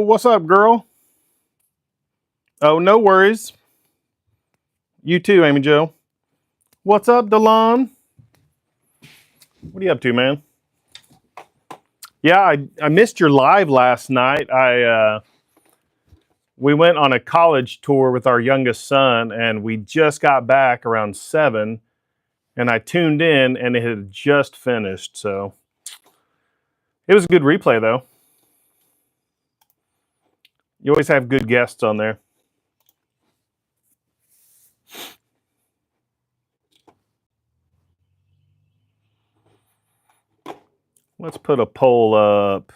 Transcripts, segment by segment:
What's up, girl? Oh, no worries. You too, Amy Jo. What's up, Delon? What are you up to, man? Yeah, I missed your live last night. We went on a college tour with our youngest son, and we just got back around 7, and I tuned in, and it had just finished, so it was a good replay, though. You always have good guests on there. Let's put a poll up.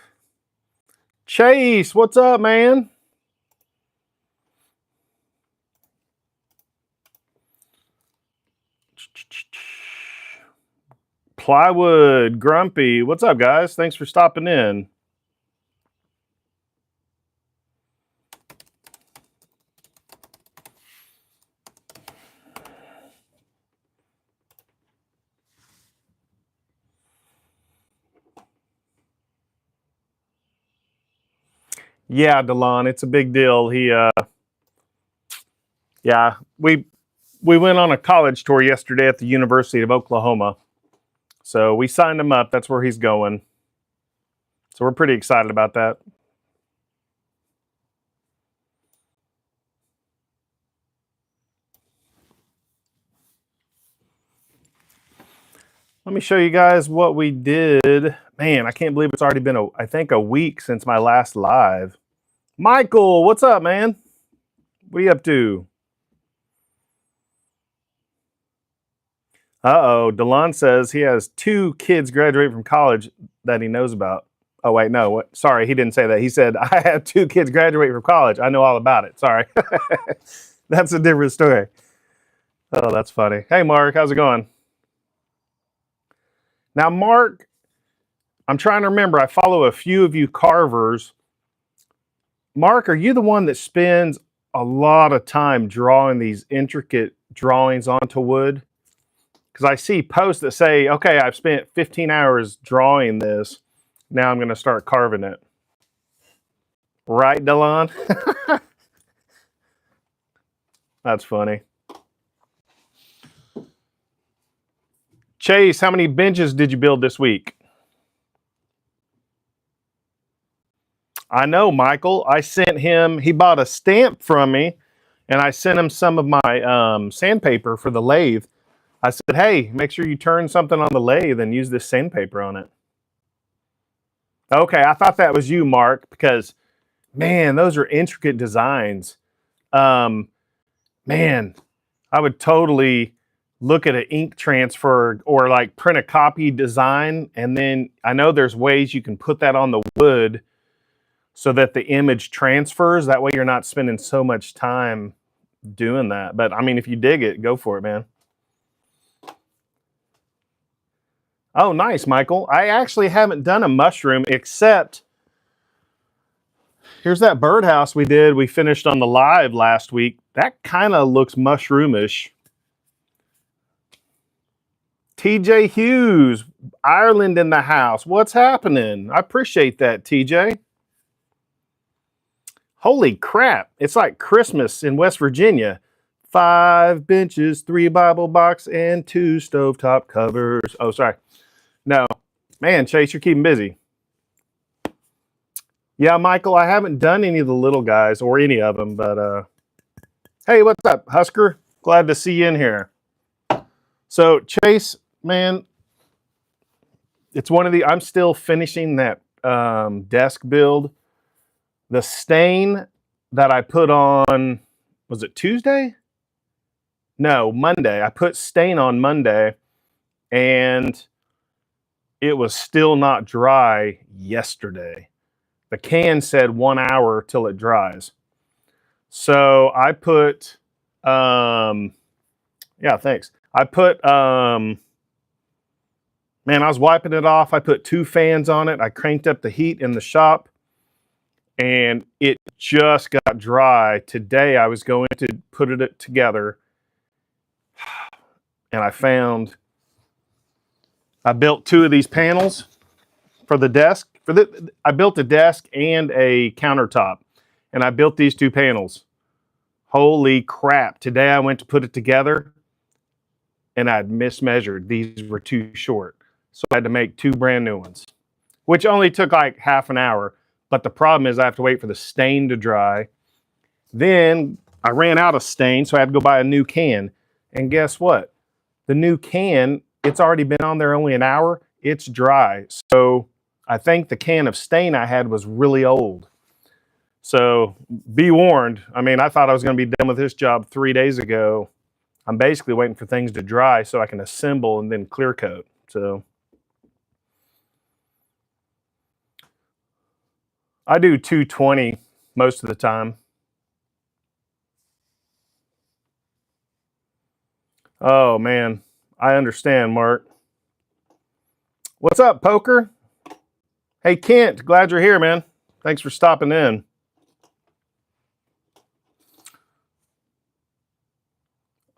Chase, what's up, man? Plywood, Grumpy, what's up, guys? Thanks for stopping in. Yeah, Delon, it's a big deal. Yeah, we went on a college tour yesterday at the University of Oklahoma. So we signed him up. That's where he's going. So we're pretty excited about that. Let me show you guys what we did. Man, I can't believe it's already been, I think, a week since my last live. Michael, what's up, man? What are you up to? Uh-oh, Delon says he has 2 kids graduate from college that he knows about. Oh, wait, no. What? Sorry, he didn't say that. He said, I have 2 kids graduate from college. I know all about it. Sorry. That's a different story. Oh, that's funny. Hey, Mark, how's it going? Now, Mark, I'm trying to remember. I follow a few of you carvers. Mark, are you the one that spends a lot of time drawing these intricate drawings onto wood? Because I see posts that say, okay, I've spent 15 hours drawing this. Now I'm going to start carving it. Right, Delon? That's funny. Chase, how many benches did you build this week? I know, Michael. I sent him, he bought a stamp from me, and I sent him some of my sandpaper for the lathe. I said, hey, make sure you turn something on the lathe and use this sandpaper on it. Okay, I thought that was you, Mark, because, man, those are intricate designs. Man, I would totally look at an ink transfer or like print a copy design, and then I know there's ways you can put that on the wood so that the image transfers. That way you're not spending so much time doing that. But I mean, if you dig it, go for it, man. Oh, nice, Michael. I actually haven't done a mushroom, except here's that birdhouse we did. We finished on the live last week. That kind of looks mushroomish. TJ Hughes, Ireland in the house. What's happening? I appreciate that, TJ. Holy crap. It's like Christmas in West Virginia. 5 benches, 3 Bible box, and 2 stovetop covers. Oh, sorry. No. Man, Chase, you're keeping busy. Yeah, Michael, I haven't done any of the little guys or any of them, but hey, what's up, Husker? Glad to see you in here. So, Chase, man, it's one of the, I'm still finishing that desk build. The stain that I put on, was it Tuesday? No, Monday. I put stain on Monday, and it was still not dry yesterday. The can said 1 hour till it dries. So I put, yeah, thanks. I put, man, I was wiping it off. I put 2 fans on it. I cranked up the heat in the shop, and it just got dry. Today I was going to put it together, and I built 2 of these panels for the desk I built a desk and a countertop, and I built these 2 panels. Holy crap. Today I went to put it together and I'd mismeasured. These were too short. So I had to make 2 brand new ones, which only took like half an hour. But the problem is I have to wait for the stain to dry. Then I ran out of stain, so I had to go buy a new can. And guess what? The new can, it's already been on there only an hour. It's dry. So I think the can of stain I had was really old. So be warned. I mean, I thought I was going to be done with this job 3 days ago. I'm basically waiting for things to dry so I can assemble and then clear coat. So I do 220 most of the time. Oh man, I understand, Mark. What's up, Poker? Hey, Kent, glad you're here, man. Thanks for stopping in.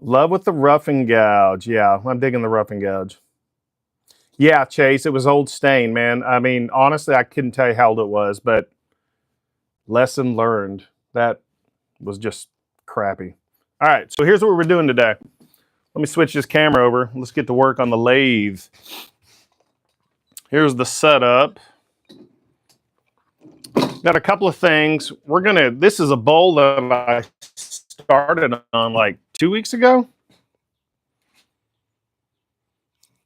Love with the rough and gouge. Yeah, I'm digging the rough and gouge. Yeah, Chase, it was old stain, man. I mean, honestly, I couldn't tell you how old it was, but lesson learned. That was just crappy. All right, so here's what we're doing today. Let me switch this camera over. Let's get to work on the lathe. Here's the setup. Got a couple of things. This is a bowl that I started on like 2 weeks ago.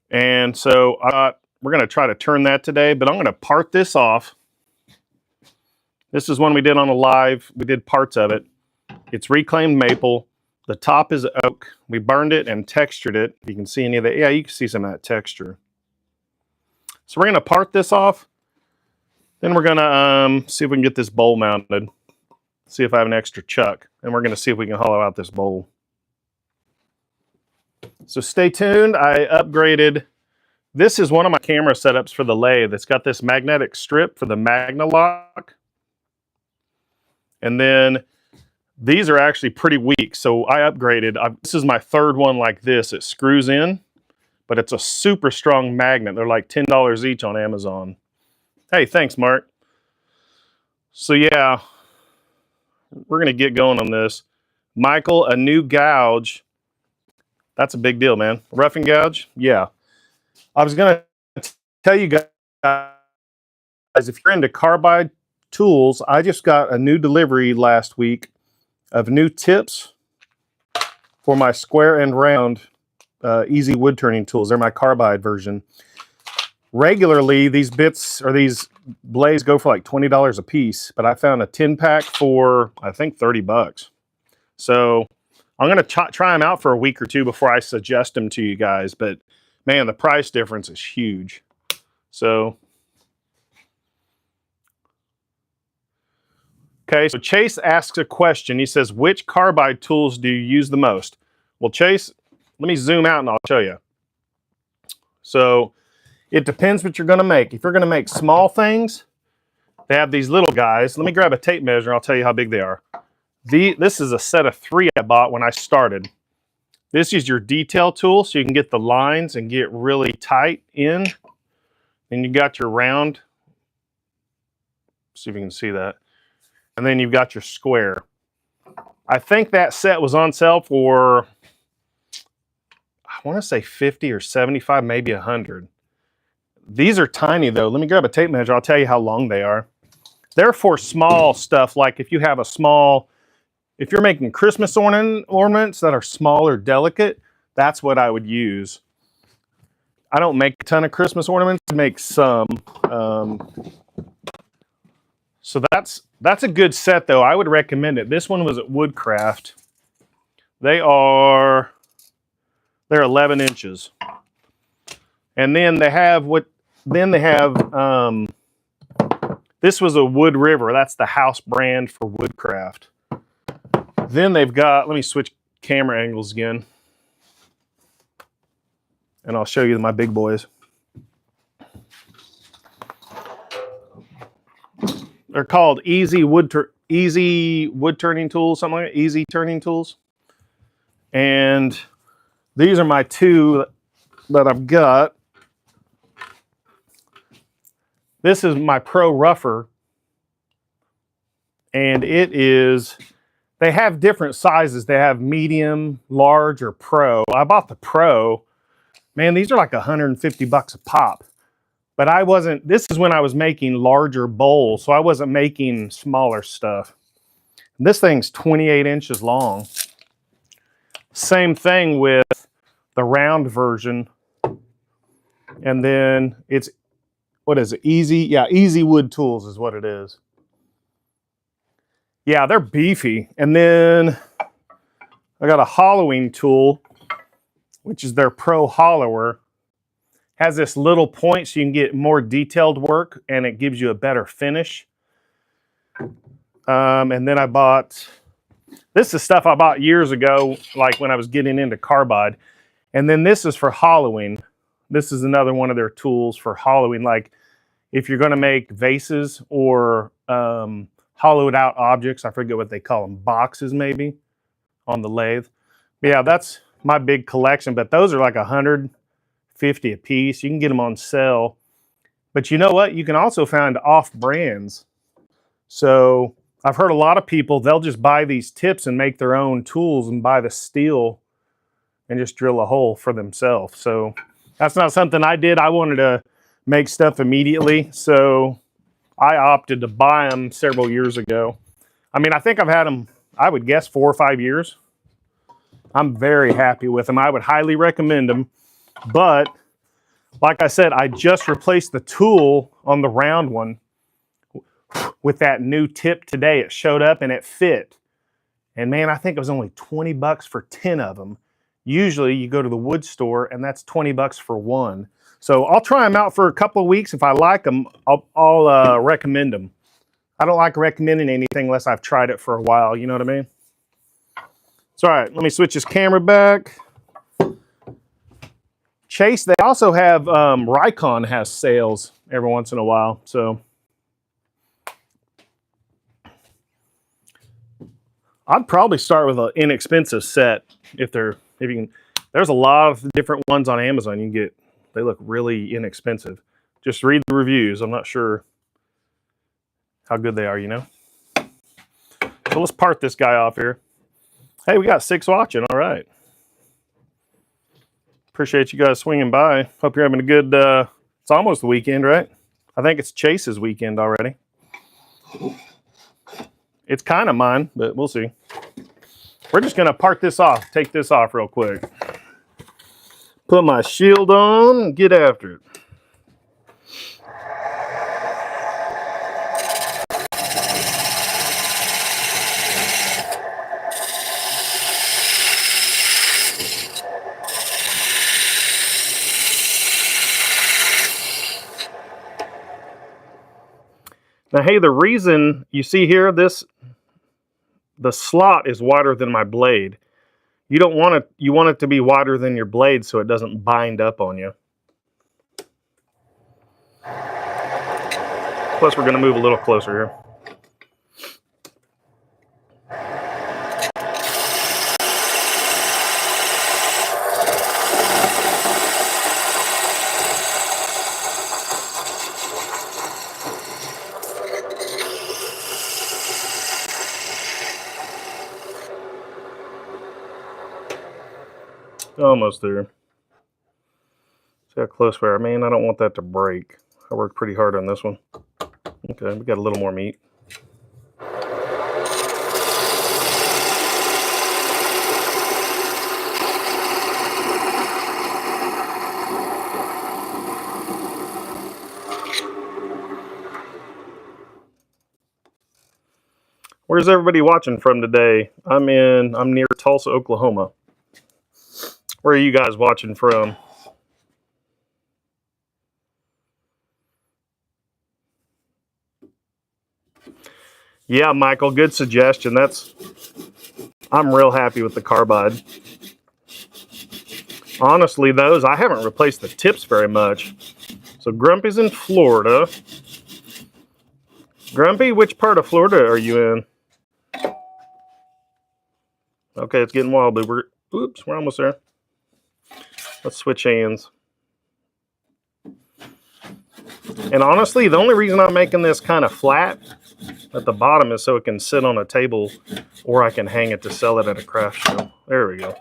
And so I thought we're gonna try to turn that today, but I'm gonna part this off. This is one we did on a live. We did parts of it. It's reclaimed maple. The top is oak. We burned it and textured it. You can see any of that. Yeah, you can see some of that texture. So we're gonna part this off. Then we're gonna see if we can get this bowl mounted. See if I have an extra chuck. And we're gonna see if we can hollow out this bowl. So stay tuned. I upgraded. This is one of my camera setups for the lathe. It's got this magnetic strip for the Magna lock. And then these are actually pretty weak. So I upgraded. This is my 3rd one like this. It screws in, but it's a super strong magnet. They're like $10 each on Amazon. Hey, thanks, Mark. So yeah, we're going to get going on this. Michael, a new gouge. That's a big deal, man. Rough and gouge? Yeah. I was going to tell you guys, if you're into carbide tools, I just got a new delivery last week of new tips for my square and round easy wood turning tools. They're my carbide version. Regularly, these bits or these blades go for like $20 a piece, but I found a 10-pack for, I think, 30 bucks. So I'm going to try them out for a week or 2 before I suggest them to you guys. But man, the price difference is huge. So, okay, so Chase asks a question. He says, which carbide tools do you use the most? Well, Chase, let me zoom out and I'll show you. So it depends what you're going to make. If you're going to make small things, they have these little guys. Let me grab a tape measure and I'll tell you how big they are. This is a set of 3 I bought when I started. This is your detail tool, so you can get the lines and get really tight in. And you got your round. See if you can see that. And then you've got your square. I think that set was on sale for, I want to say 50 or 75, maybe 100. These are tiny though. Let me grab a tape measure. I'll tell you how long they are. They're for small stuff, like if you have a small, if you're making Christmas ornaments that are small or delicate, that's what I would use. I don't make a ton of Christmas ornaments, I make some. So that's a good set though. I would recommend it. This one was at Woodcraft. They're 11 inches. And then they have this was a Wood River. That's the house brand for Woodcraft. Then they've got, let me switch camera angles again. And I'll show you my big boys. They're called Easy Wood Turning Tools, something like that. Easy Turning Tools. And these are my 2 that I've got. This is my Pro Rougher, and it is, they have different sizes. They have medium, large, or Pro. I bought the Pro. Man, these are like 150 bucks a pop. But I wasn't, this is when I was making larger bowls, so I wasn't making smaller stuff. This thing's 28 inches long. Same thing with the round version. And then it's, what is it? Easy? Yeah, Easy Wood Tools is what it is. Yeah, they're beefy. And then I got a hollowing tool, which is their Pro Hollower. Has this little point so you can get more detailed work and it gives you a better finish. And then I bought, this is stuff I bought years ago, like when I was getting into carbide. And then this is for hollowing. This is another one of their tools for hollowing. Like if you're gonna make vases or hollowed out objects, I forget what they call them, boxes maybe, on the lathe. But yeah, that's my big collection, but those are like 150 a piece. You can get them on sale. But you know what? You can also find off brands. So I've heard a lot of people, they'll just buy these tips and make their own tools and buy the steel and just drill a hole for themselves. So that's not something I did. I wanted to make stuff immediately. So I opted to buy them several years ago. I mean, I think I've had them, I would guess 4 or 5 years. I'm very happy with them. I would highly recommend them. But like I said, I just replaced the tool on the round one with that new tip today. It showed up and it fit. And man, I think it was only 20 bucks for 10 of them. Usually you go to the wood store and that's 20 bucks for one. So I'll try them out for a couple of weeks. If I like them, I'll recommend them. I don't like recommending anything unless I've tried it for a while. You know what I mean? It's all right. Let me switch this camera back. Chase, they also have, Rikon has sales every once in a while. So I'd probably start with an inexpensive set if you can. There's a lot of different ones on Amazon you can get. They look really inexpensive. Just read the reviews. I'm not sure how good they are, you know. So let's part this guy off here. Hey, we got 6 watching. All right. Appreciate you guys swinging by. Hope you're having a good, it's almost the weekend, right? I think it's Chase's weekend already. It's kind of mine, but we'll see. We're just going to part this off, take this off real quick. Put my shield on and get after it. Now, hey, the reason you see here, the slot is wider than my blade. You don't want it, you want it to be wider than your blade so it doesn't bind up on you. Plus, we're going to move a little closer here. Almost there. See how close we are. Man, I don't want that to break. I worked pretty hard on this one. Okay, we got a little more meat. Where's everybody watching from today? I'm near Tulsa, Oklahoma. Where are you guys watching from? Yeah, Michael, good suggestion. I'm real happy with the carbide. Honestly, I haven't replaced the tips very much. So Grumpy's in Florida. Grumpy, which part of Florida are you in? Okay, it's getting wobbly. We're almost there. Let's switch hands. And honestly, the only reason I'm making this kind of flat at the bottom is so it can sit on a table, or I can hang it to sell it at a craft show. There we go.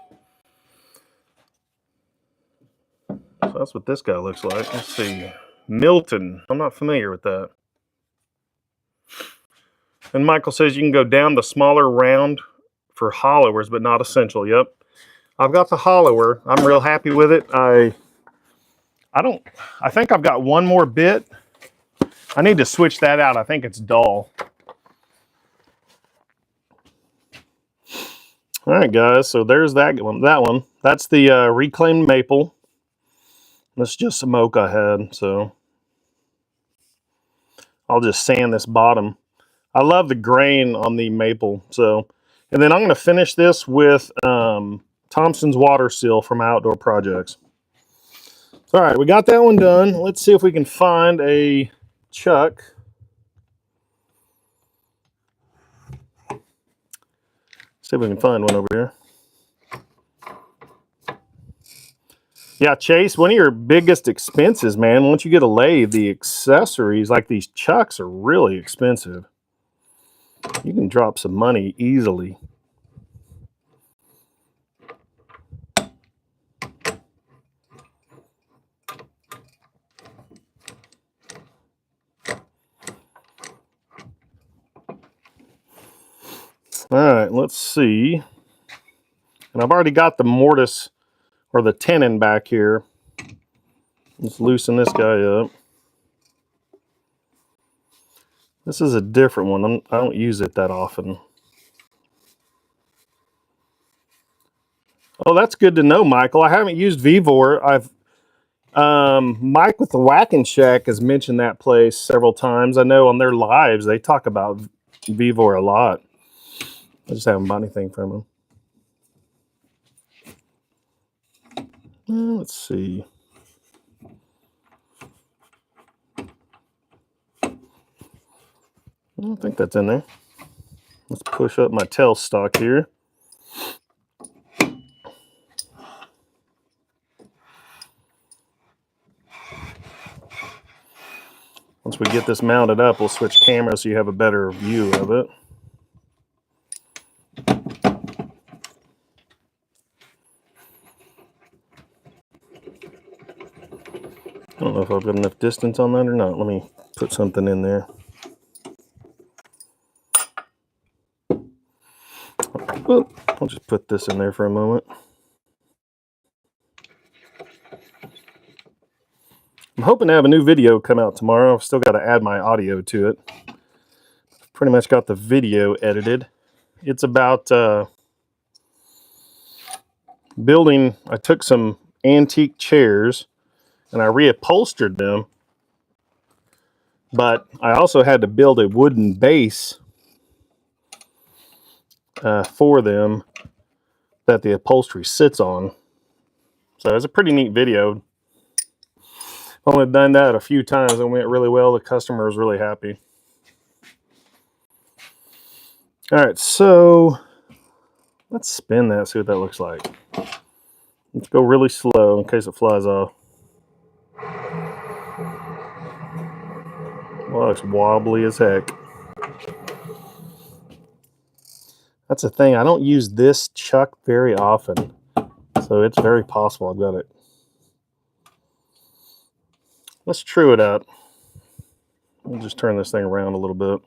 So that's what this guy looks like. Let's see. Milton. I'm not familiar with that. And Michael says you can go down the smaller round for hollowers, but not essential. Yep. I've got the hollower. I'm real happy with it. I think I've got one more bit. I need to switch that out. I think it's dull. All right, guys. So there's that one. That's the reclaimed maple. That's just some oak I had. So I'll just sand this bottom. I love the grain on the maple. So, and then I'm going to finish this with Thompson's water seal from Outdoor Projects. All right, we got that one done. Let's see if we can find a chuck. See if we can find one over here. Yeah, Chase, one of your biggest expenses, man, once you get a lathe, the accessories, like these chucks, are really expensive. You can drop some money easily. All right, let's see. And I've already got the mortise or the tenon back here. Let's loosen this guy up. This is a different one. I don't use it that often. Oh, that's good to know, Michael. I haven't used Vevor. Mike with the Whacking Shack has mentioned that place several times. I know on their lives they talk about Vevor a lot. I just haven't bought anything from them. Let's see. I don't think that's in there. Let's push up my tailstock here. Once we get this mounted up, we'll switch cameras so you have a better view of it. I don't know if I've got enough distance on that or not. Let me put something in there. Oh, I'll just put this in there for a moment. I'm hoping to have a new video come out tomorrow. I've still got to add my audio to it. Pretty much got the video edited. It's about building. I took some antique chairs and I reupholstered them, but I also had to build a wooden base for them that the upholstery sits on. So it's a pretty neat video. I've only done that a few times and went really well. The customer was really happy. All right, so let's spin that, see what that looks like. Let's go really slow in case it flies off. Well, it's wobbly as heck. That's the thing. I don't use this chuck very often, so it's very possible I've got it. Let's true it up. We'll just turn this thing around a little bit.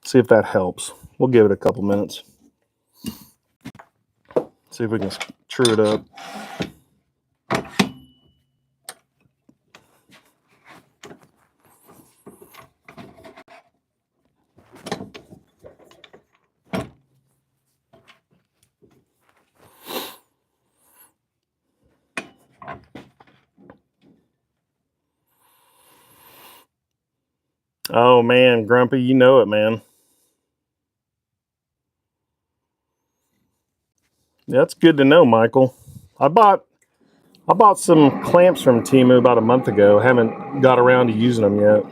See if that helps. We'll give it a couple minutes. See if we can true it up. Oh man, Grumpy, you know it, man. That's good to know, Michael. I bought some clamps from Temu about a month ago. Haven't got around to using them yet.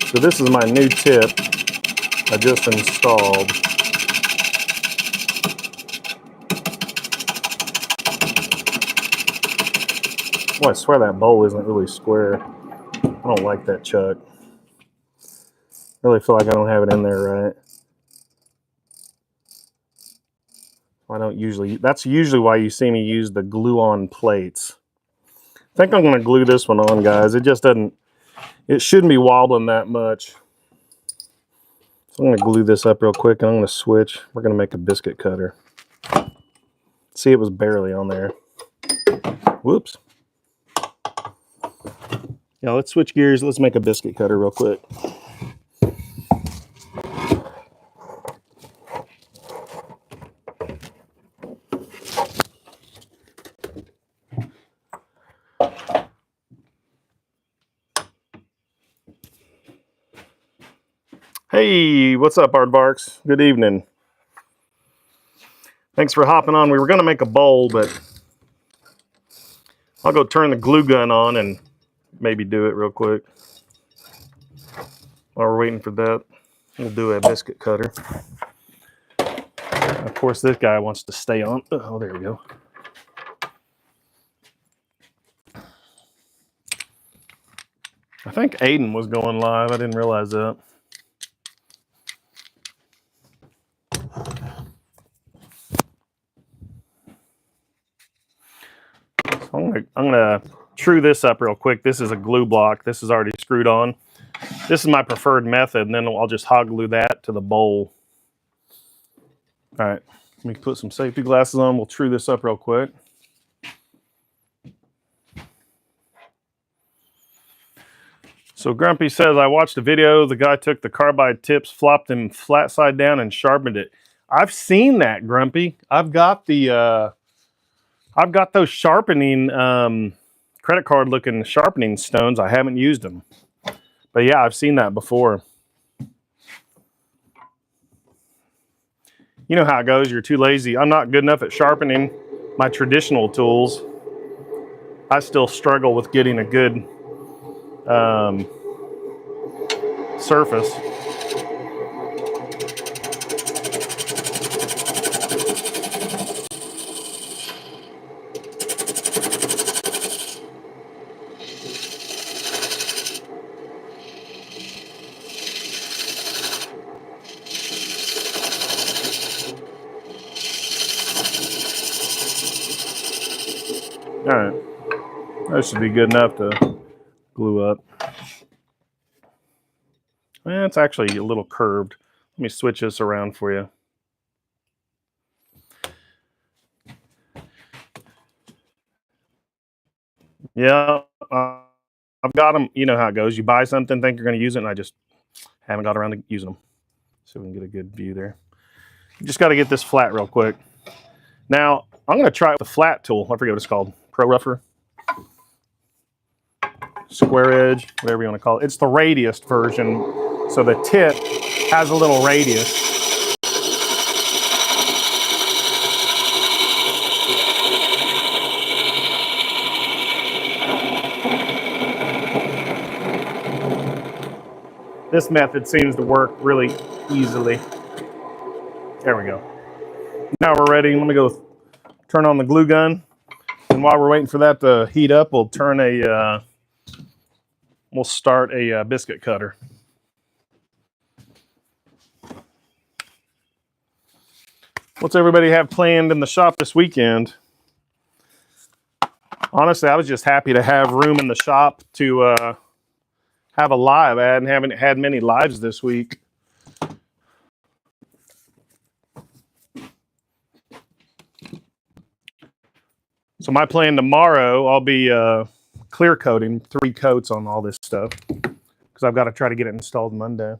So this is my new tip I just installed. Well, I swear that bowl isn't really square. I don't like that chuck. I really feel like I don't have it in there right. I don't usually, that's usually why you see me use the glue-on plates. I think I'm going to glue this one on, guys. It just doesn't, it shouldn't be wobbling that much. So I'm going to glue this up real quick, and I'm going to switch. We're going to make a biscuit cutter. See, it was barely on there. Whoops. Yeah, let's switch gears. Let's make a biscuit cutter real quick. Hey, what's up, Aardvarks? Good evening. Thanks for hopping on. We were going to make a bowl, but I'll go turn the glue gun on and maybe do it real quick. While we're waiting for that, we'll do a biscuit cutter. Of course, this guy wants to stay on. Oh, there we go. I think Aiden was going live. I didn't realize that. So I'm gonna true this up real quick. This is a glue block. This is already screwed on. This is my preferred method, and then I'll just hot glue that to the bowl. All right, let me put some safety glasses on. We'll true this up real quick. So Grumpy says, I watched a video. The guy took the carbide tips, flopped them flat side down, and sharpened it. I've seen that, Grumpy. I've got the I've got those sharpening credit card looking sharpening stones. I haven't used them, but yeah, I've seen that before. You know how it goes. You're too lazy. I'm not good enough at sharpening my traditional tools. I still struggle with getting a good surface. All right, that should be good enough to glue up. It's actually a little curved. Let me switch this around for you. Yeah, I've got them. You know how it goes. You buy something, think you're going to use it, and I just haven't got around to using them. So we can get a good view there. You just got to get this flat real quick. Now, I'm going to try it with the flat tool. I forget what it's called. Pro Rougher. Square edge, whatever you want to call it. It's the radius version. So the tip has a little radius. This method seems to work really easily. There we go. Now we're ready. Let me go turn on the glue gun. And while we're waiting for that to heat up, we'll turn we'll start a biscuit cutter. What's everybody have planned in the shop this weekend? Honestly, I was just happy to have room in the shop to have a live. I haven't had many lives this week. So my plan tomorrow, I'll be clear coating 3 coats on all this stuff because I've got to try to get it installed Monday.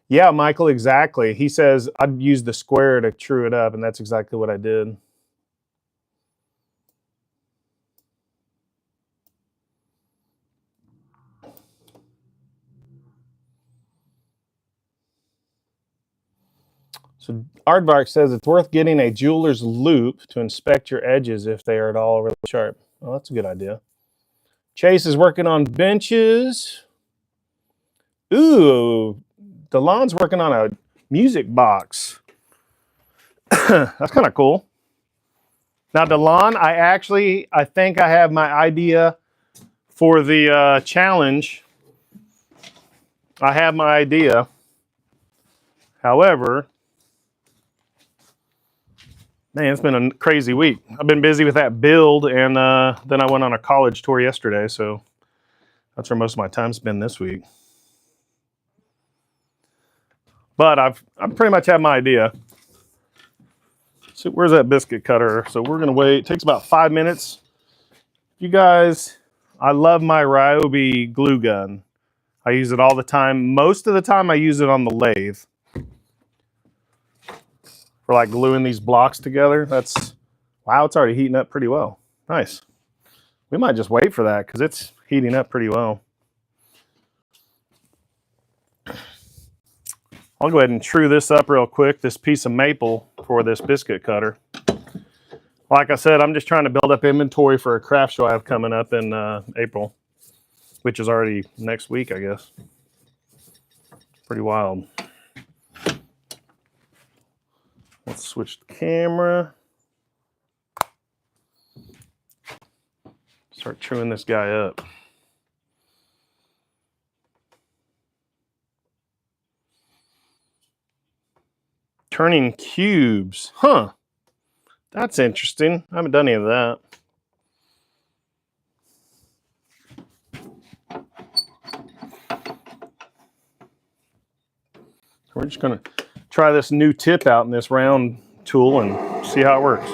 Yeah, Michael, exactly. He says I'd use the square to true it up, and that's exactly what I did. So Aardvark says it's worth getting a jeweler's loupe to inspect your edges if they are at all really sharp. Well, that's a good idea. Chase is working on benches. Ooh, DeLon's working on a music box. That's kind of cool. Now, Delon, I think I have my idea for the challenge. I have my idea. However, man, it's been a crazy week. I've been busy with that build, and then I went on a college tour yesterday, so that's where most of my time's been this week. But I pretty much have my idea. So where's that biscuit cutter? So we're gonna wait. It takes about 5 minutes. You guys, I love my Ryobi glue gun. I use it all the time. Most of the time I use it on the lathe for like gluing these blocks together. Wow, it's already heating up pretty well. Nice. We might just wait for that because it's heating up pretty well. I'll go ahead and true this up real quick, this piece of maple for this biscuit cutter. Like I said, I'm just trying to build up inventory for a craft show I have coming up in April, which is already next week, I guess. Pretty wild. Let's switch the camera. Start truing this guy up. Turning cubes. Huh. That's interesting. I haven't done any of that. We're just going to try this new tip out in this round tool and see how it works.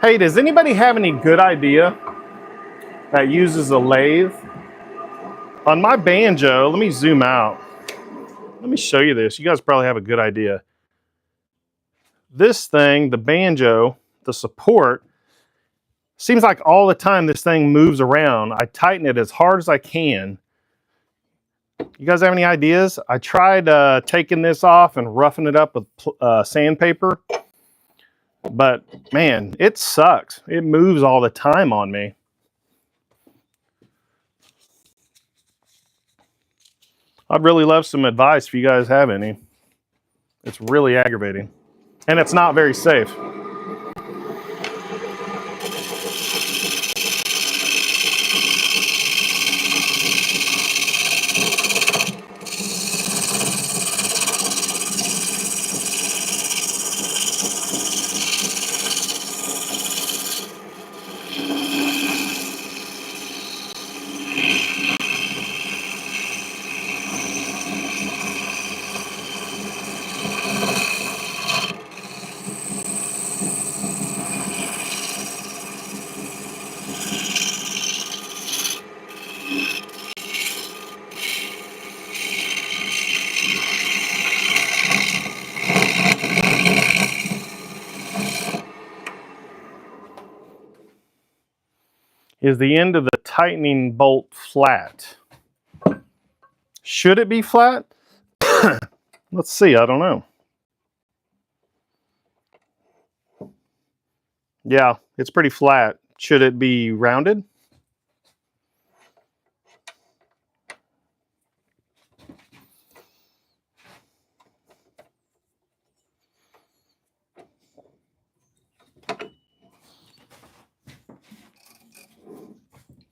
Hey, does anybody have any good idea that uses a lathe? On my banjo, let me zoom out. Let me show you this. You guys probably have a good idea. This thing, the banjo, the support, seems like all the time this thing moves around. I tighten it as hard as I can. You guys have any ideas? I tried taking this off and roughing it up with sandpaper. But man, it sucks. It moves all the time on me. I'd really love some advice if you guys have any. It's really aggravating. And it's not very safe. Is the end of the tightening bolt flat? Should it be flat? Let's see, I don't know. Yeah, it's pretty flat. Should it be rounded?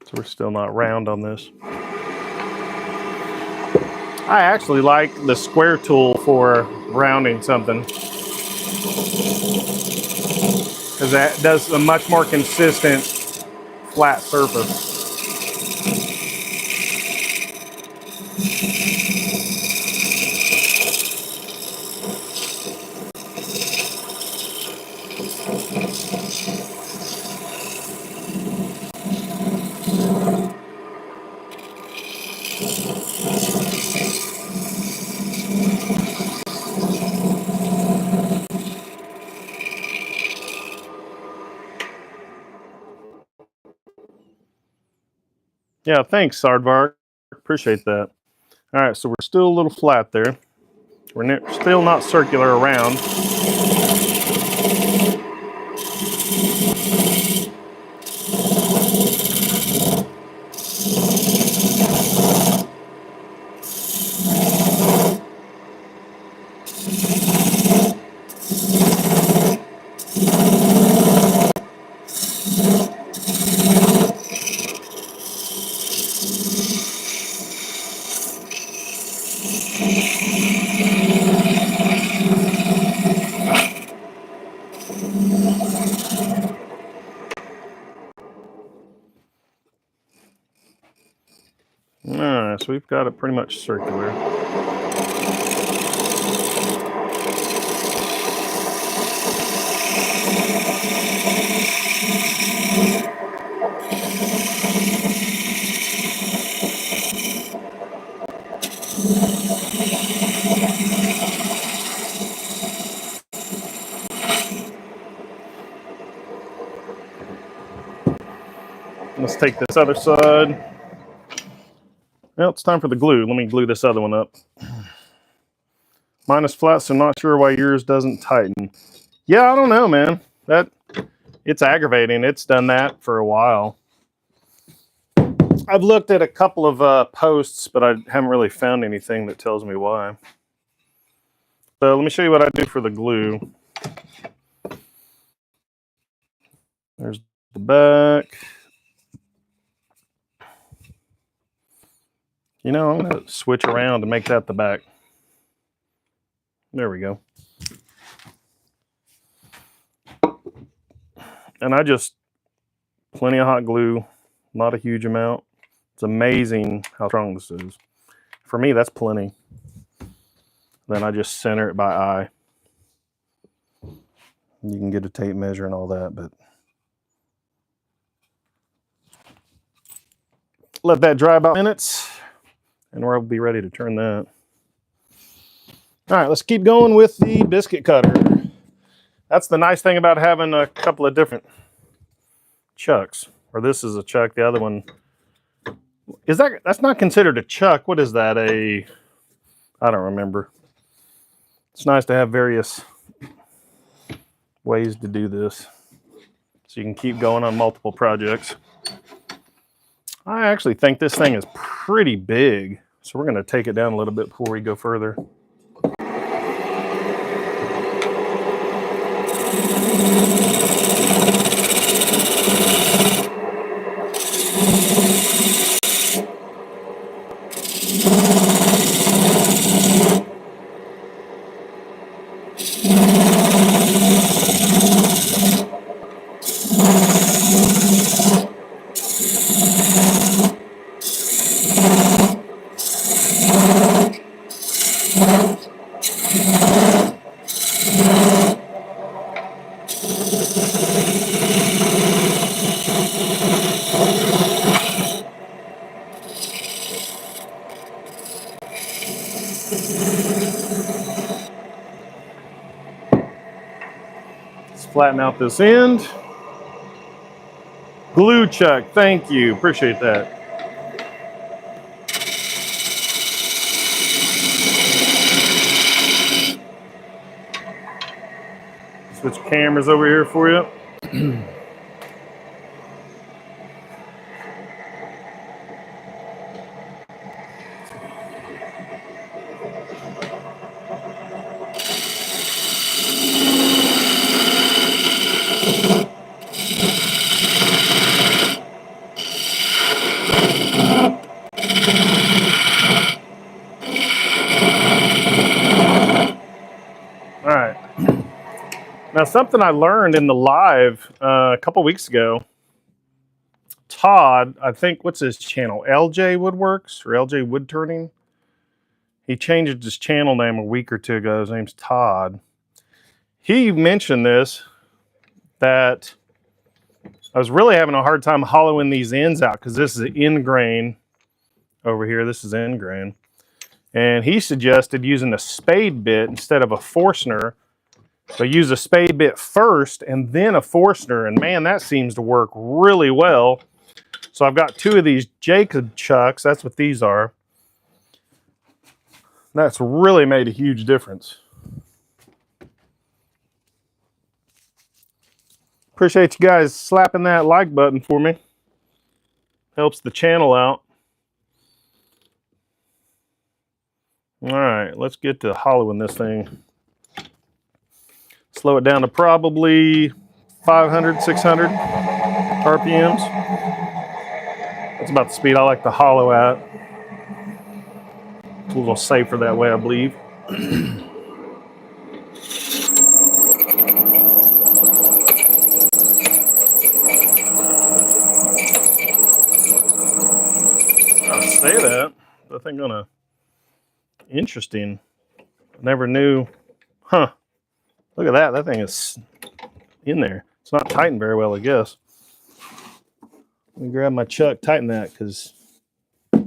So we're still not round on this. I actually like the square tool for rounding something, because that does a much more consistent flat surface. Yeah, thanks, Sardvark. Appreciate that. All right, so we're still a little flat there. We're still not circular around. Alright, so we've got it pretty much circular. Let's take this other side. Well, it's time for the glue. Let me glue this other one up. Mine is flat, so I'm not sure why yours doesn't tighten. Yeah, I don't know, man. It's aggravating. It's done that for a while. I've looked at a couple of posts, but I haven't really found anything that tells me why. So let me show you what I do for the glue. There's the back. You know, I'm going to switch around to make that the back. There we go. And I just, plenty of hot glue, not a huge amount. It's amazing how strong this is. For me, that's plenty. Then I just center it by eye. You can get a tape measure and all that, but let that dry about minutes, and we'll be ready to turn that. All right, let's keep going with the biscuit cutter. That's the nice thing about having a couple of different chucks. Or this is a chuck, the other one. That's not considered a chuck. What is that? I don't remember. It's nice to have various ways to do this, so you can keep going on multiple projects. I actually think this thing is pretty big, so we're going to take it down a little bit before we go further. Let's flatten out this end. Glue chuck, thank you, appreciate that. Switch cameras over here for you. All right. Now, something I learned in the live a couple weeks ago, Todd, I think, what's his channel? LJ Woodworks or LJ Woodturning? He changed his channel name a week or two ago. His name's Todd. He mentioned this, that I was really having a hard time hollowing these ends out because this is an end grain over here. This is end grain. And he suggested using a spade bit instead of a Forstner. So use a spade bit first and then a Forstner. And man, that seems to work really well. So I've got two of these Jacob chucks. That's what these are. That's really made a huge difference. Appreciate you guys slapping that like button for me. Helps the channel out. All right, let's get to hollowing this thing. Slow it down to probably 500, 600 RPMs. That's about the speed I like to hollow at. It's a little safer that way, I believe. I'll say that. I think gonna interesting. I never knew. Huh. Look at that. That thing is in there. It's not tightened very well, I guess. Let me grab my chuck, tighten that, because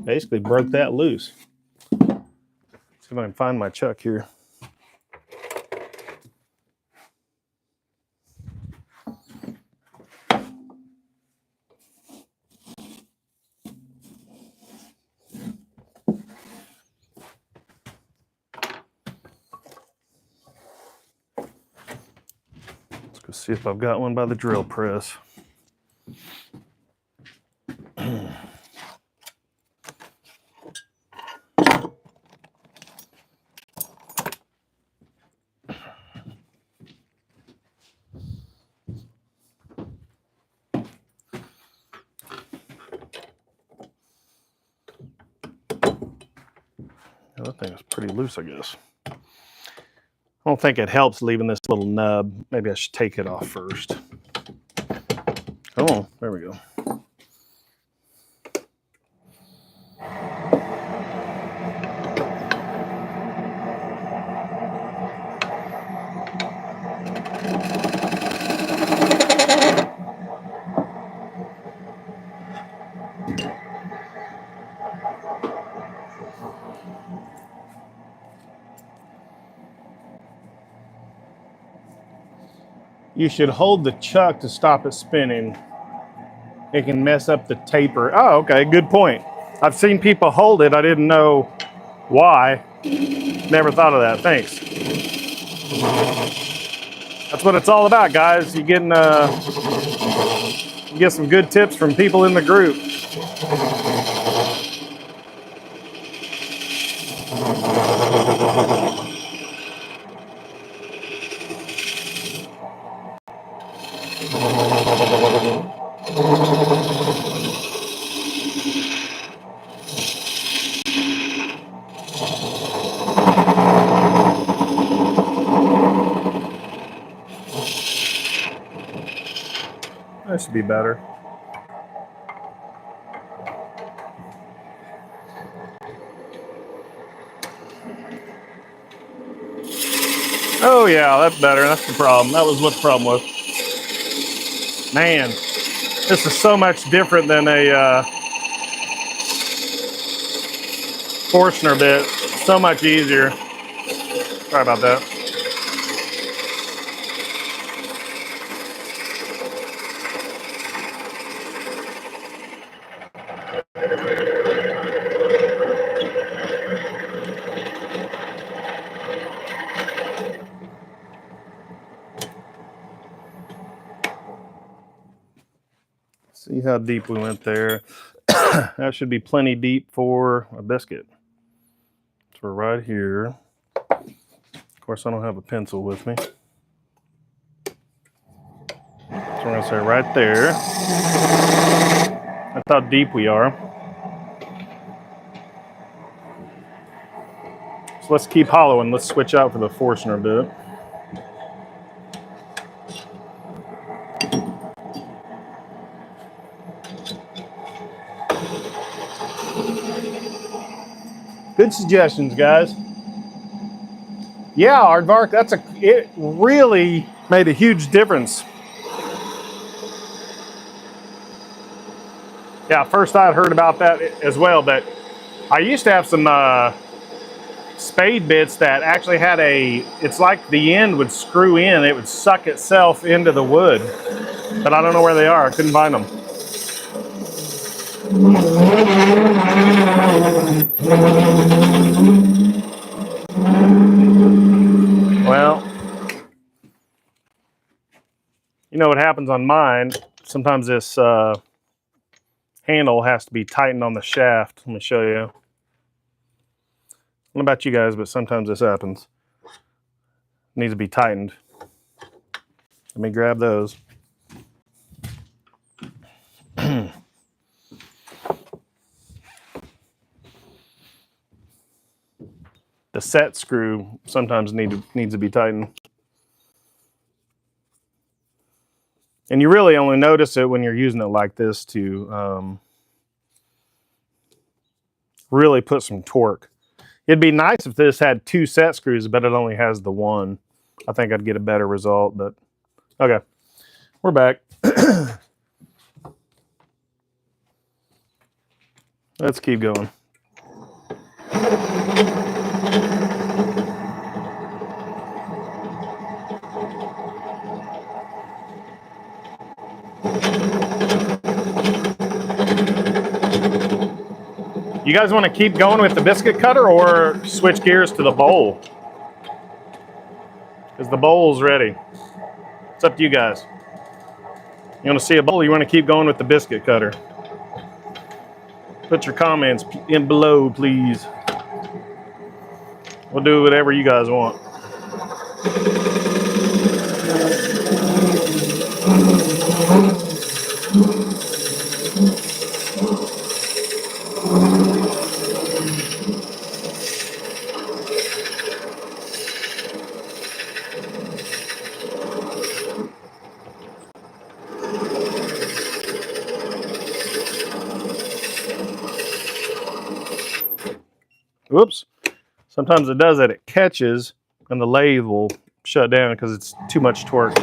basically broke that loose. See if I can find my chuck here. Let's go see if I've got one by the drill press. That thing is pretty loose, I guess. I don't think it helps leaving this little nub. Maybe I should take it off first. Oh, there we go. You should hold the chuck to stop it spinning. It can mess up the taper. Oh, okay, good point. I've seen people hold it. I didn't know why. Never thought of that. Thanks. That's what it's all about, guys. You get some good tips from people in the group. That should be better. Oh yeah, that's better. That's the problem. That was what the problem was. Man, this is so much different than a Forstner bit. So much easier. Sorry about that. See how deep we went there. That should be plenty deep for a biscuit. So we're right here. Of course, I don't have a pencil with me. So we're going to say right there. That's how deep we are. So let's keep hollowing. Let's switch out for the Forstner bit. Good suggestions, guys. Yeah, Aardvark, it really made a huge difference. Yeah, first I had heard about that as well, but I used to have some spade bits that actually had it's like the end would screw in, it would suck itself into the wood, but I don't know where they are. I couldn't find them. Well, you know what happens on mine, sometimes this handle has to be tightened on the shaft. Let me show you. I don't know about you guys, but sometimes this happens. It needs to be tightened. Let me grab those. All the set screw sometimes needs to be tightened. And you really only notice it when you're using it like this to really put some torque. It'd be nice if this had 2 set screws, but it only has the 1. I think I'd get a better result, but okay, we're back. Let's keep going. You guys want to keep going with the biscuit cutter or switch gears to the bowl? Because the bowl's ready. It's up to you guys. You want to see a bowl, or you want to keep going with the biscuit cutter? Put your comments in below, please. We'll do whatever you guys want. Whoops. Sometimes it does that. It catches and the lathe will shut down because it's too much torque.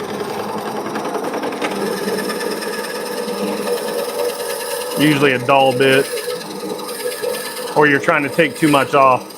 Usually a dull bit, or you're trying to take too much off.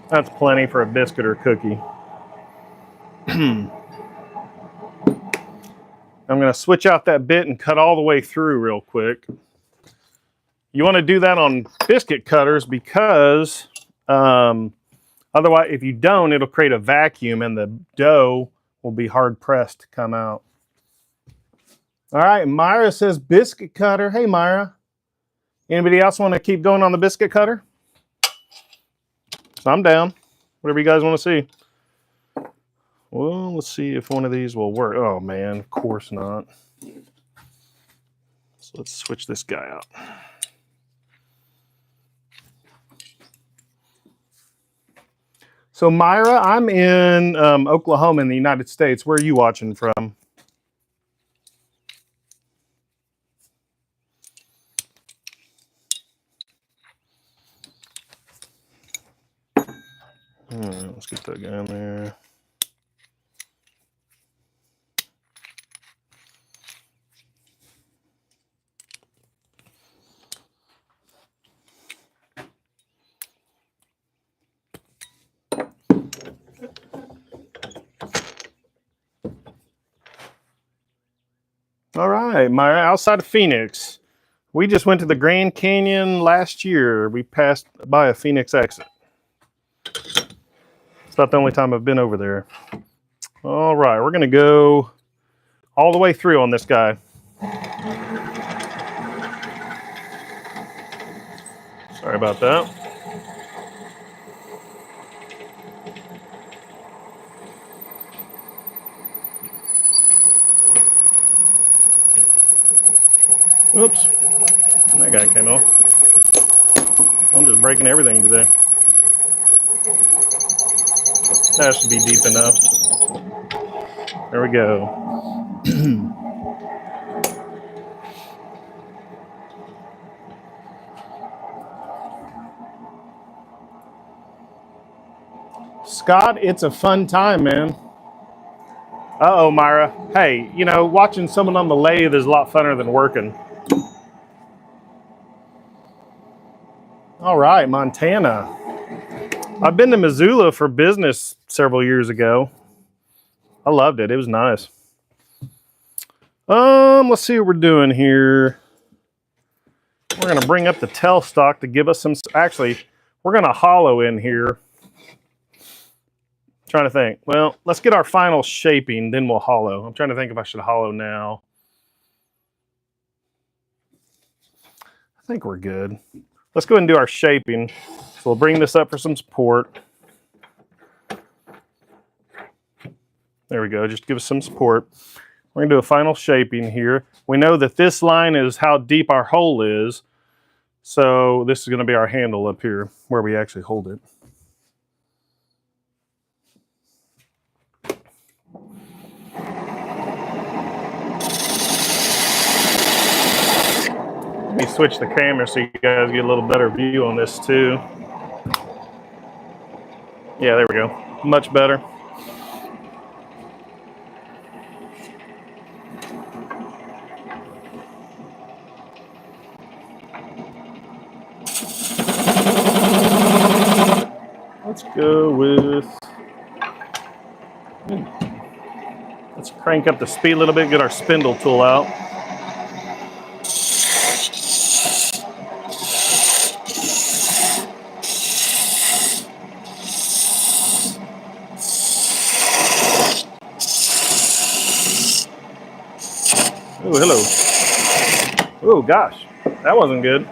That's plenty for a biscuit or cookie. I'm going to switch out that bit and cut all the way through real quick. You want to do that on biscuit cutters because otherwise, if you don't, it'll create a vacuum and the dough will be hard pressed to come out. All right, Myra says biscuit cutter. Hey, Myra. Anybody else want to keep going on the biscuit cutter? So I'm down. Whatever you guys want to see. Well, let's see if one of these will work. Oh, man, of course not. So let's switch this guy out. So, Myra, I'm in Oklahoma in the United States. Where are you watching from? Let's get that guy in there. All right, Myra, outside of Phoenix. We just went to the Grand Canyon last year. We passed by a Phoenix exit. It's not the only time I've been over there. All right, we're going to go all the way through on this guy. Sorry about that. Oops, that guy came off. I'm just breaking everything today. That should be deep enough. There we go. Scott, it's a fun time, man. Uh-oh, Myra. Hey, you know, watching someone on the lathe is a lot funner than working. All right, Montana. I've been to Missoula for business several years ago. I loved it. It was nice. Let's see what we're doing here. We're going to bring up the tailstock to give us some, actually, we're going to hollow in here. Trying to think. Well, let's get our final shaping, then we'll hollow. I'm trying to think if I should hollow now. I think we're good. Let's go ahead and do our shaping. So we'll bring this up for some support. There we go, just give us some support. We're gonna do a final shaping here. We know that this line is how deep our hole is. So this is gonna be our handle up here where we actually hold it. Let me switch the camera so you guys get a little better view on this too. Yeah, there we go, much better. Let's go with, let's crank up the speed a little bit, get our spindle tool out. Oh, hello. Oh gosh, that wasn't good.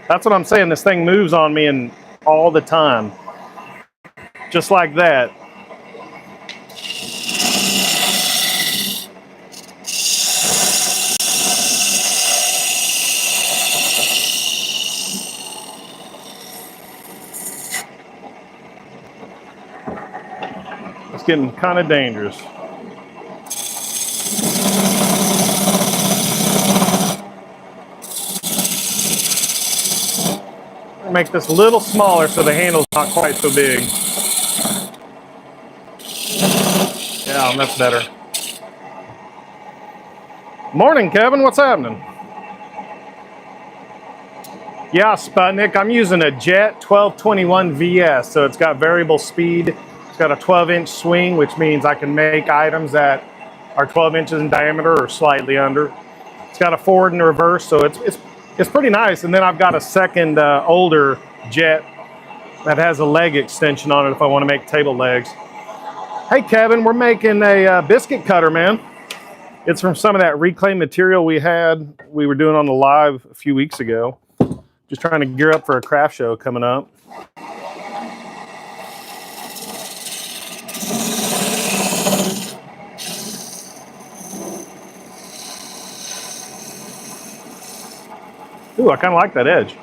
That's what I'm saying, this thing moves on me and all the time. Just like that. It's getting kind of dangerous. Make this a little smaller so the handle's not quite so big. Yeah, that's better. Morning, Kevin. What's happening? Yeah, Sputnik. I'm using a Jet 1221 VS, so it's got variable speed. It's got a 12-inch swing, which means I can make items that are 12 inches in diameter or slightly under. It's got a forward and reverse, so it's pretty nice. And then I've got a second older Jet that has a leg extension on it if I want to make table legs. Hey, Kevin, we're making a biscuit cutter, man. It's from some of that reclaimed material we were doing on the live a few weeks ago. Just trying to gear up for a craft show coming up. Ooh, I kind of like that edge.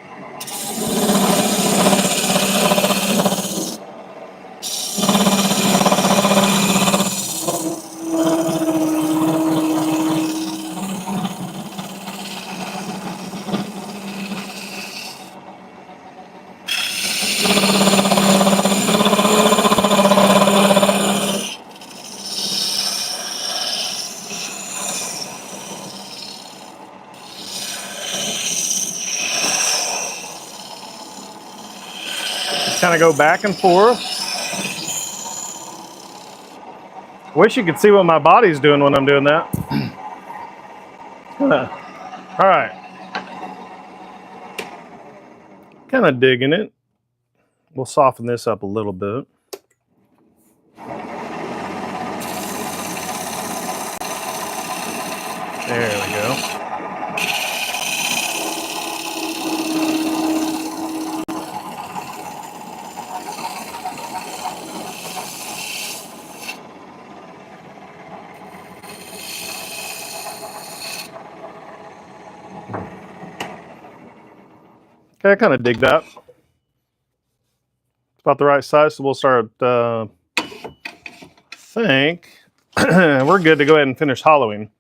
Kind of go back and forth. Wish you could see what my body's doing when I'm doing that. All right. Kind of digging it. We'll soften this up a little bit. There we go. Okay, I kind of dig that. It's about the right size, so we'll start, I think, we're good to go ahead and finish hollowing.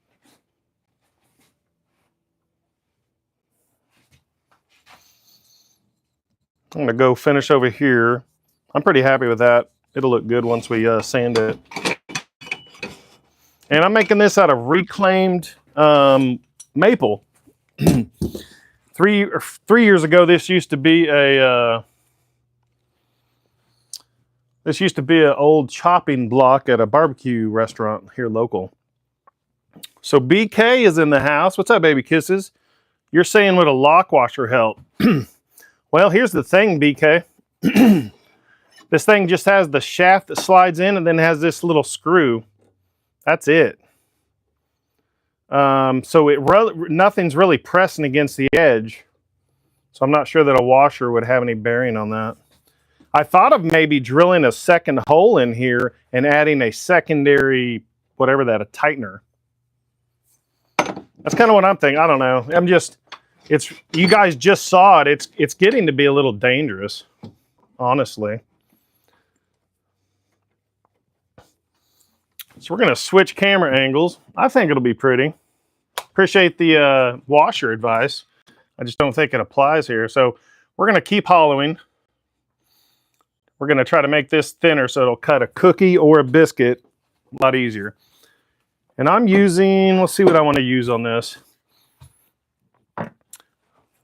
I'm gonna go finish over here. I'm pretty happy with that. It'll look good once we sand it. And I'm making this out of reclaimed maple. 3 years ago, this used to be an old chopping block at a barbecue restaurant here local. So BK is in the house. What's up, baby kisses? You're saying would a lock washer help? Well, here's the thing, BK. This thing just has the shaft that slides in and then has this little screw. That's it. So nothing's really pressing against the edge. So I'm not sure that a washer would have any bearing on that. I thought of maybe drilling a second hole in here and adding a secondary, whatever that, a tightener. That's kind of what I'm thinking. I don't know. You guys just saw it. It's getting to be a little dangerous, honestly. So we're going to switch camera angles. I think it'll be pretty. Appreciate the washer advice. I just don't think it applies here. So we're going to keep hollowing. We're going to try to make this thinner so it'll cut a cookie or a biscuit a lot easier. And I'm using, let's see what I want to use on this.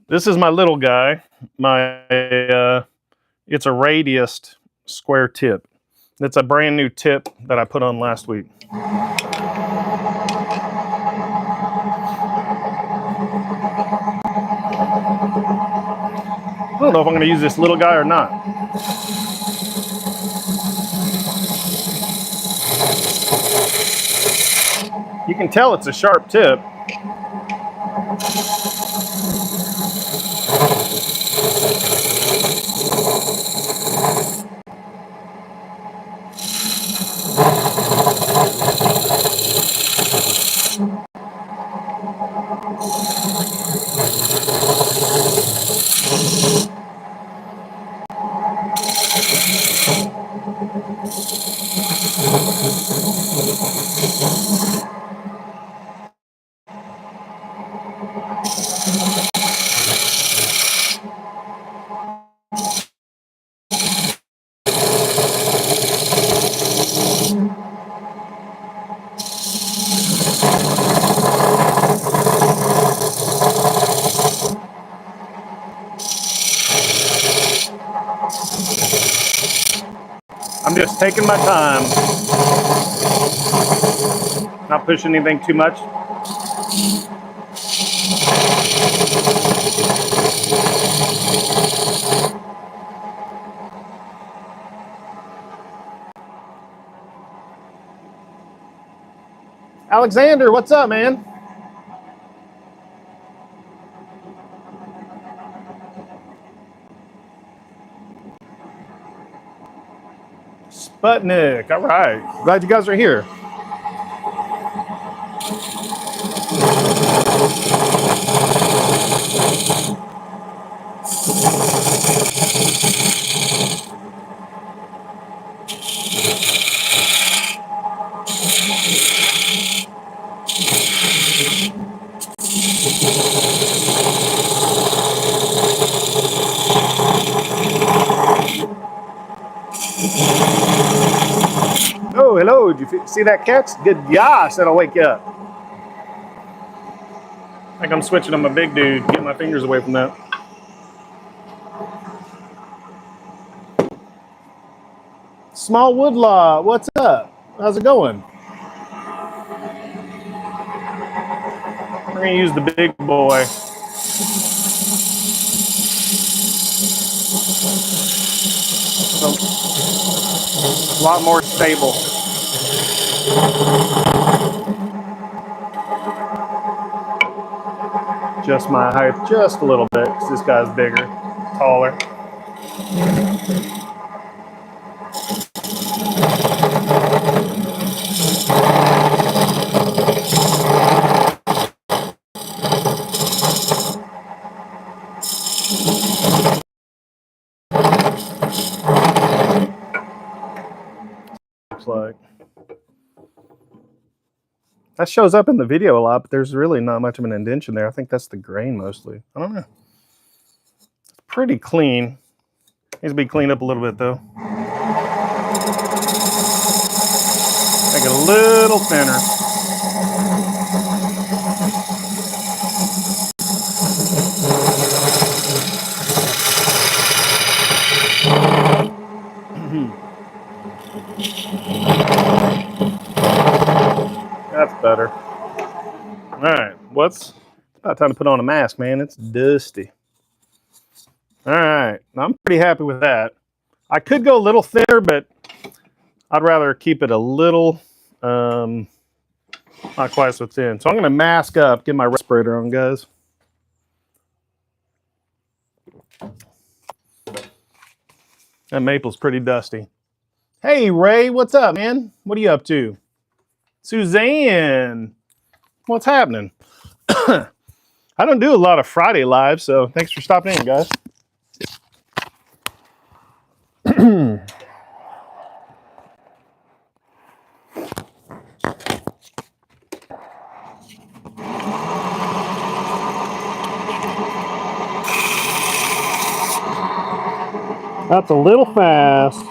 This is my little guy. It's a radius square tip. It's a brand new tip that I put on last week. I don't know if I'm going to use this little guy or not. You can tell it's a sharp tip. I'm just taking my time. Not pushing anything too much. Alexander, what's up, man? Sputnik, all right. Glad you guys are here. Oh, hello. Did you see that catch? Good gosh, that'll wake you up. I think I'm switching to my big dude. Get my fingers away from that. Small Woodlaw, what's up? How's it going? We're going to use the big boy. A lot more stable. Just my height just a little bit because this guy's bigger, taller. Looks like. That shows up in the video a lot, but there's really not much of an indentation there. I think that's the grain mostly. I don't know. It's pretty clean. Needs to be cleaned up a little bit though. Make it a little thinner. That's better. right, it's about time to put on a mask, man. It's dusty. All right, I'm pretty happy with that. I could go a little thinner, but I'd rather keep it a little, not quite so thin. So I'm going to mask up, get my respirator on, guys. That maple's pretty dusty. Hey, Ray, what's up, man? What are you up to? Suzanne, what's happening? I don't do a lot of Friday lives, so thanks for stopping in, guys. That's a little fast.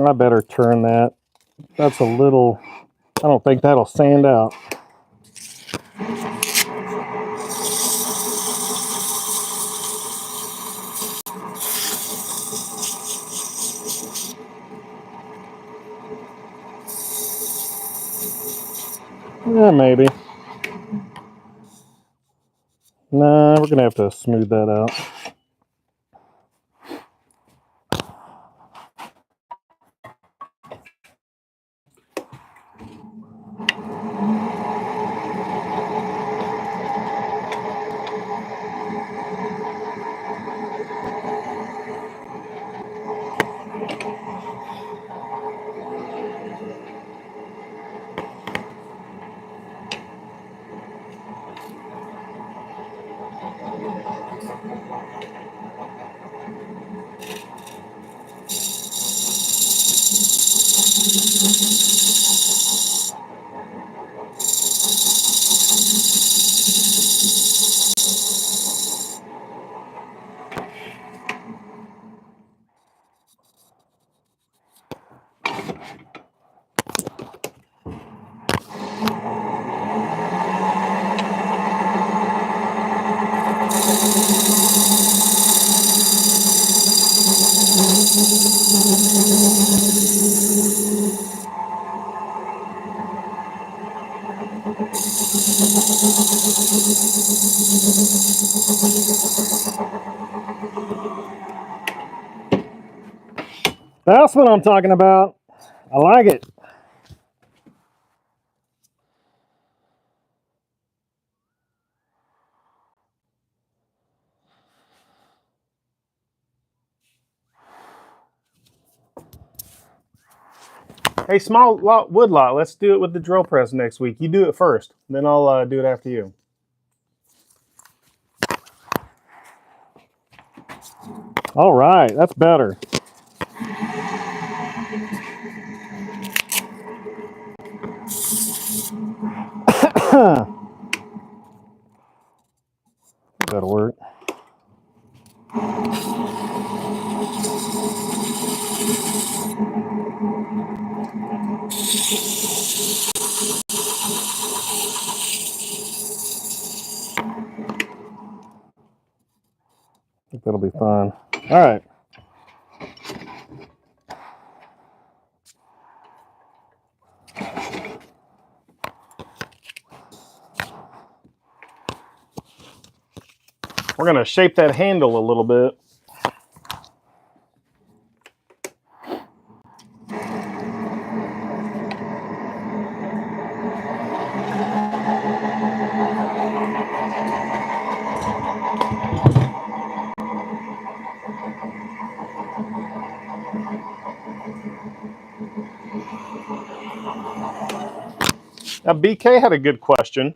I better turn that. That's a little, I don't think that'll sand out. Yeah, maybe. Nah, we're gonna have to smooth that out. That's what I'm talking about. I like it. Hey, small lot, wood lot, let's do it with the drill press next week. You do it first, then I'll do it after you. All right, that's better. That'll work. I think that'll be fine. All right. We're going to shape that handle a little bit. Now, BK had a good question.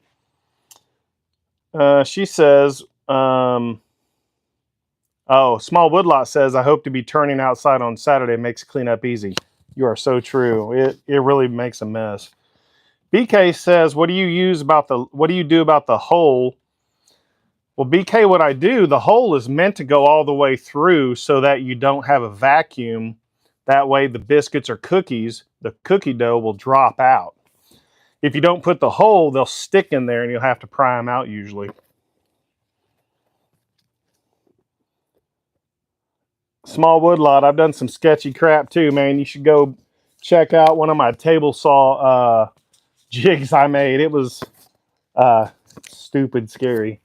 She says, oh, Small Woodlot says, I hope to be turning outside on Saturday. Makes cleanup easy. You are so true. It really makes a mess. BK says, what do you do about the hole? Well, BK, what I do, the hole is meant to go all the way through so that you don't have a vacuum That way the biscuits or cookies, the cookie dough will drop out. If you don't put the hole, they'll stick in there and you'll have to pry them out usually. Small wood lot. I've done some sketchy crap too, man. You should go check out one of my table saw jigs I made. It was stupid scary.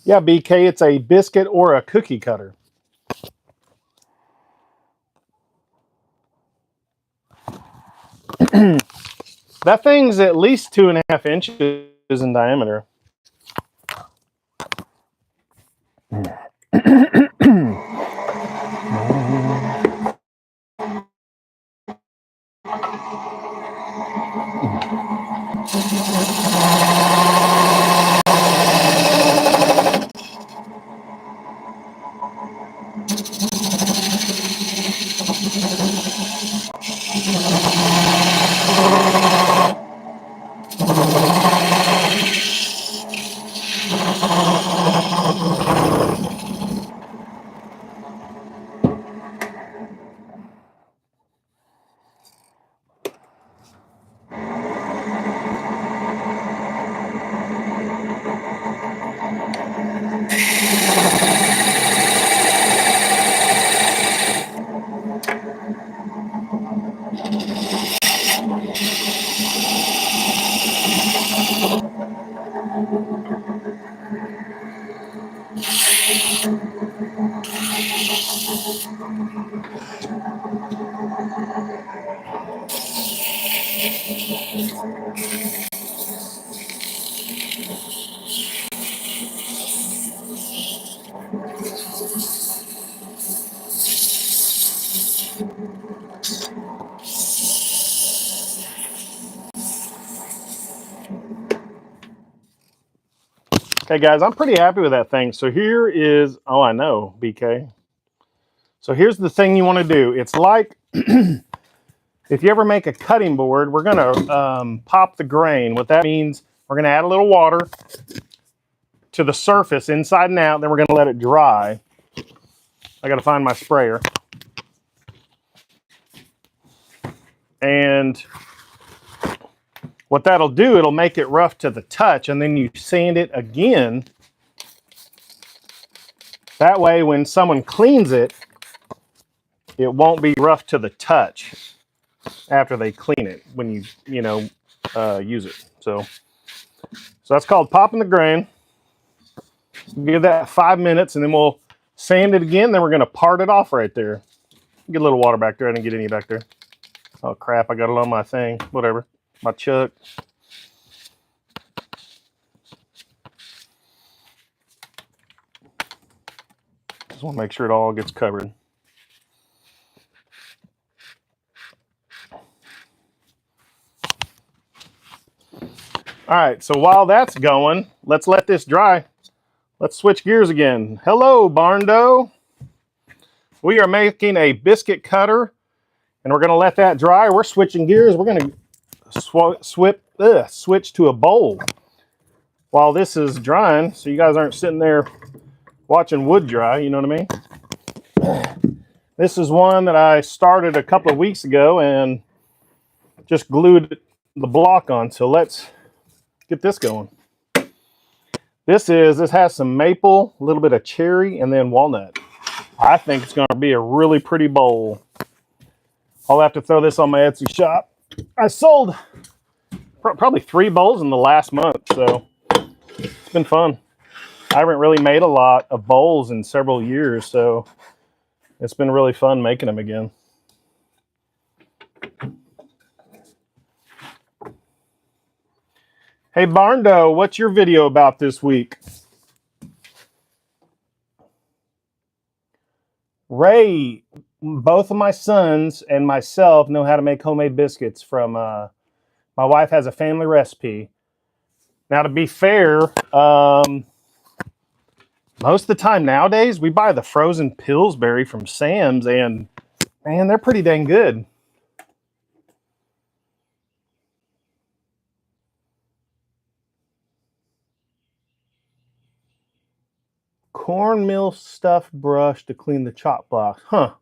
Yeah, BK, it's a biscuit or a cookie cutter. That thing's at least 2.5 inches in diameter. Okay, guys, I'm pretty happy with that thing. So here is, oh, I know, BK. So here's the thing you want to do. It's like if you ever make a cutting board, we're going to pop the grain. What that means, we're going to add a little water to the surface inside and out. Then we're going to let it dry. I got to find my sprayer. And what that'll do, it'll make it rough to the touch, and then you sand it again. That way, when someone cleans it, it won't be rough to the touch after they clean it when you use it. So that's called popping the grain. Give that 5 minutes, and then we'll sand it again. Then we're going to part it off right there. Get a little water back there. I didn't get any back there. Oh crap! I got it on my thing. Whatever. My chuck. Just want to make sure it all gets covered. All right, so while that's going, let's let this dry. Let's switch gears again. Hello, barn dough. We are making a biscuit cutter, and we're going to let that dry. We're switching gears. We're going to switch to a bowl while this is drying, so you guys aren't sitting there watching wood dry, you know what I mean? This is one that I started a couple of weeks ago and just glued the block on, so let's get this going. This has some maple, a little bit of cherry, and then walnut. I think it's going to be a really pretty bowl. I'll have to throw this on my Etsy shop. I sold probably 3 bowls in the last month, so it's been fun. I haven't really made a lot of bowls in several years, so it's been really fun making them again. Hey, Barndo, what's your video about this week? Ray, both of my sons and myself know how to make homemade biscuits from, my wife has a family recipe. Now, to be fair, most of the time nowadays, we buy the frozen Pillsbury from Sam's, and man, they're pretty dang good. Cornmeal stuffed brush to clean the chop blocks. Huh.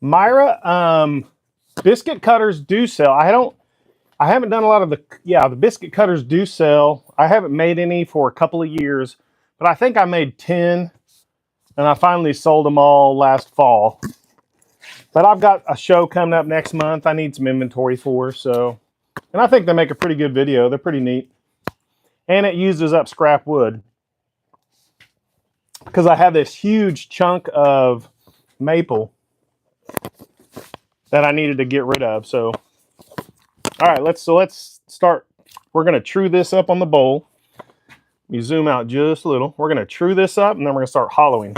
Myra, biscuit cutters do sell. I haven't done a lot of the biscuit cutters do sell. I haven't made any for a couple of years, but I think I made 10, and I finally sold them all last fall. But I've got a show coming up next month I need some inventory for, so, and I think they make a pretty good video. They're pretty neat. And it uses up scrap wood, because I have this huge chunk of maple that I needed to get rid of. So, all right, let's start. We're going to true this up on the bowl. You zoom out just a little. We're going to true this up, and then we're going to start hollowing.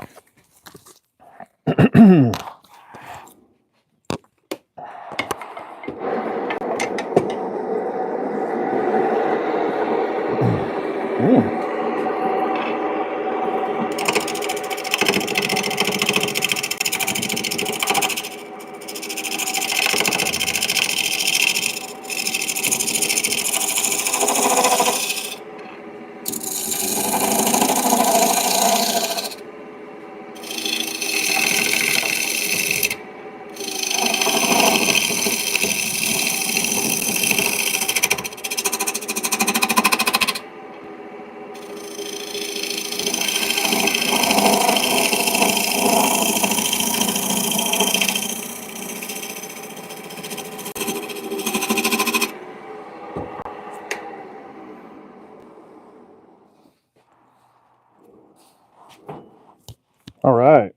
All right,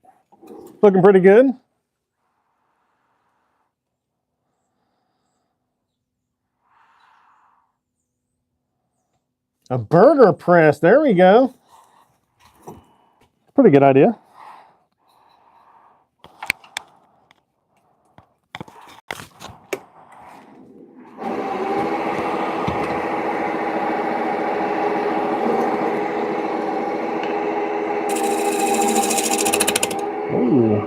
looking pretty good. A burger press, there we go. Pretty good idea. Ooh.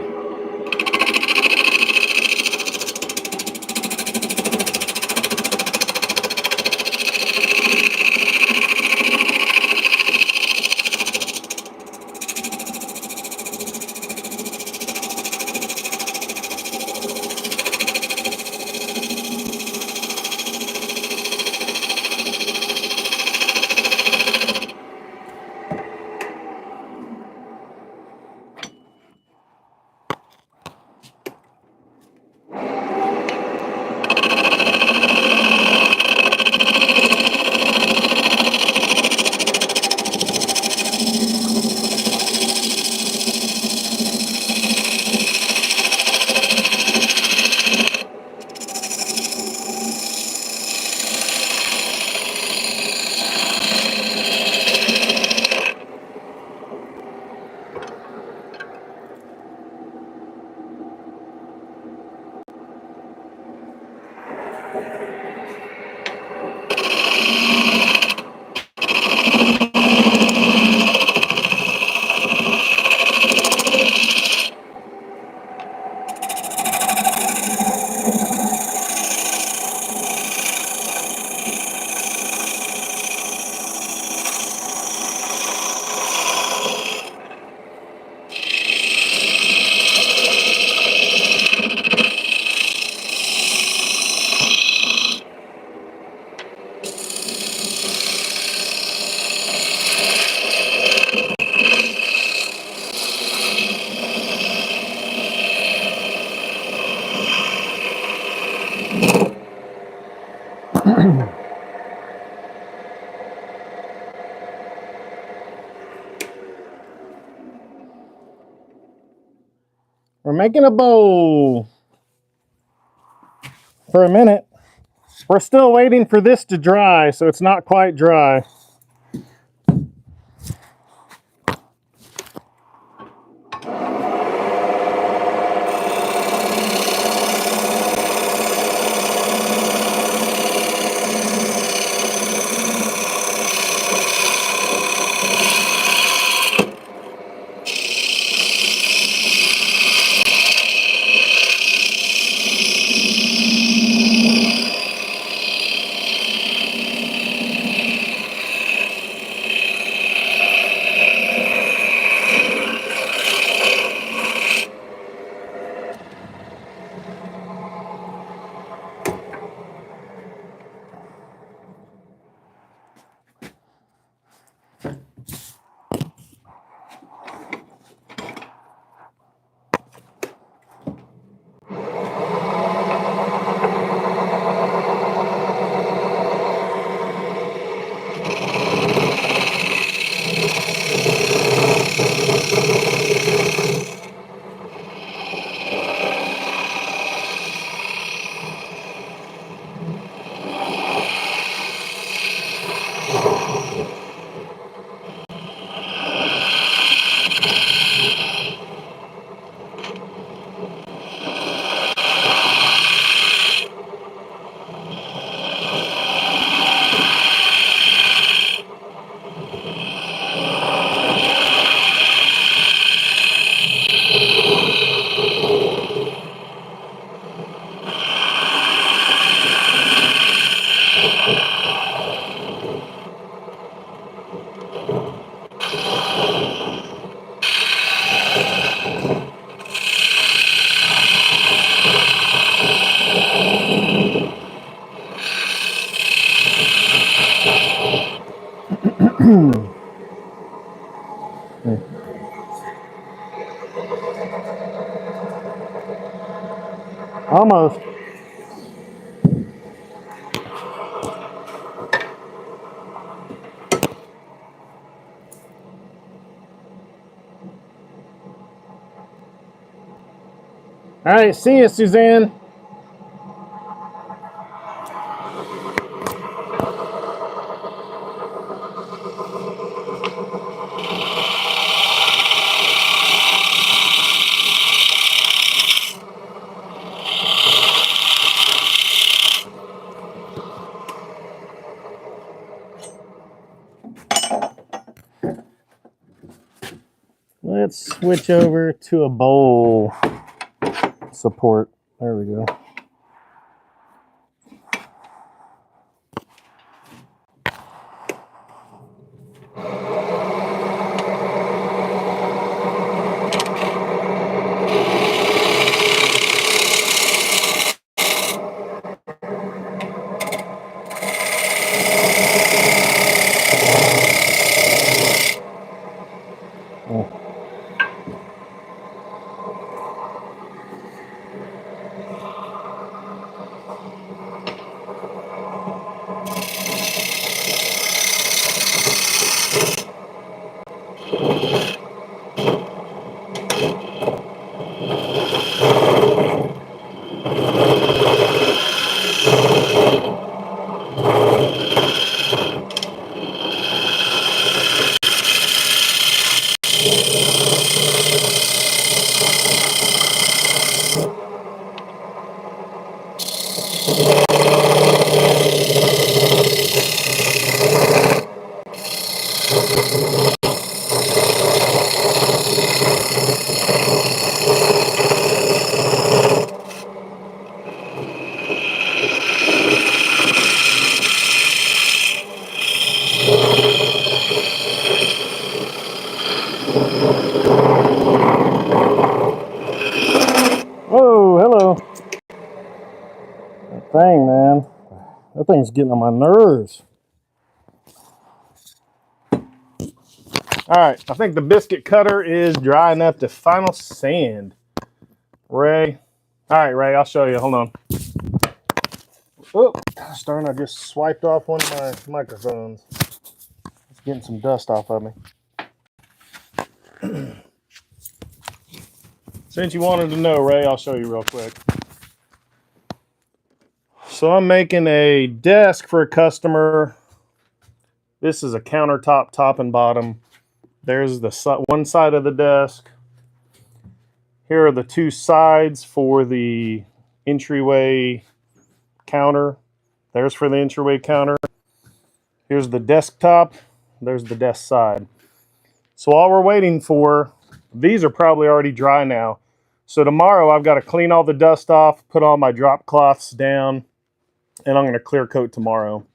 making a bowl for a minute. We're still waiting for this to dry, so it's not quite dry. Almost. All right, see you, Suzanne. Let's switch over to a bowl support. There we go. Oh, hello. That thing, man. That thing's getting on my nerves. All right, I think the biscuit cutter is dry enough to final sand. Ray. All right, Ray, I'll show you. Hold on. Oh, gosh darn, I just swiped off one of my microphones. It's getting some dust off of me. Since you wanted to know, Ray, I'll show you real quick. So I'm making a desk for a customer. This is a countertop, top and bottom. There's the one side of the desk. Here are the two sides for the entryway counter. There's for the entryway counter. Here's the desktop. There's the desk side. So all we're waiting for, these are probably already dry now. So tomorrow I've got to clean all the dust off, put all my drop cloths down, and I'm going to clear coat tomorrow.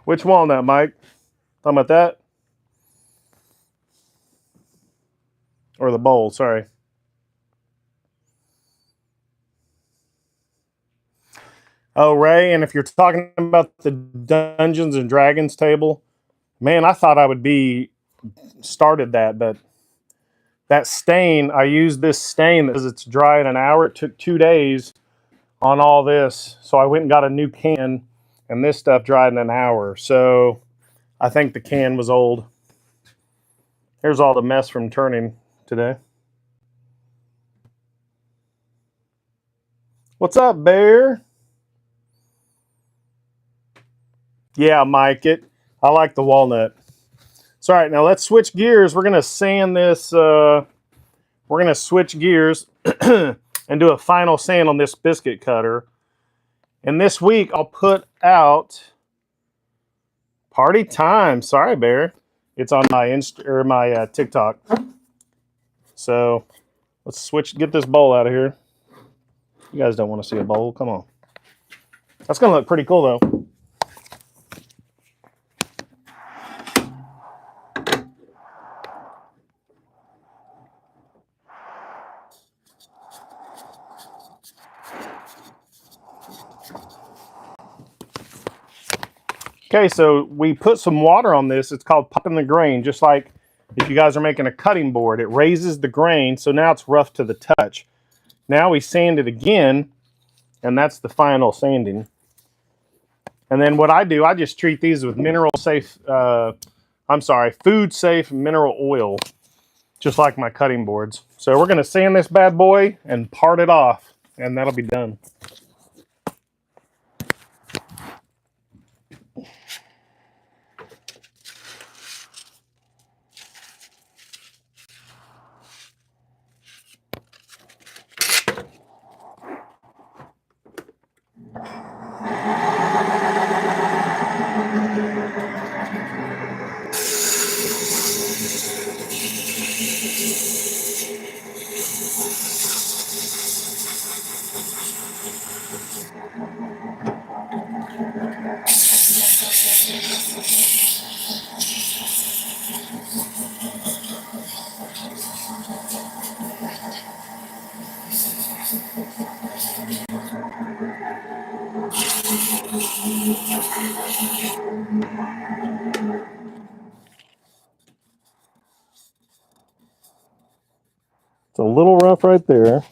Which walnut, Mike? Talking about that? Or the bowl, sorry. Oh, Ray, and if you're talking about the Dungeons and Dragons table, man, I thought I would be started that, but that stain, I used this stain because it's dry in an hour. It took 2 days on all this. So I went and got a new can, and this stuff dried in an hour. So I think the can was old. Here's all the mess from turning today. What's up, Bear? Yeah, Mike, I like the walnut. So, all right, now let's switch gears. We're going to sand this. We're going to switch gears and do a final sand on this biscuit cutter. And this week, I'll put out Party Time. Sorry, Bear. It's on my TikTok. So let's get this bowl out of here. You guys don't want to see a bowl. Come on. That's going to look pretty cool, though. Okay, so we put some water on this. It's called popping the grain, just like if you guys are making a cutting board. It raises the grain, so now it's rough to the touch. Now we sand it again, and that's the final sanding. And then what I do, I just treat these with food safe mineral oil, just like my cutting boards. So we're going to sand this bad boy and part it off, and that'll be done. It's a little rough right there.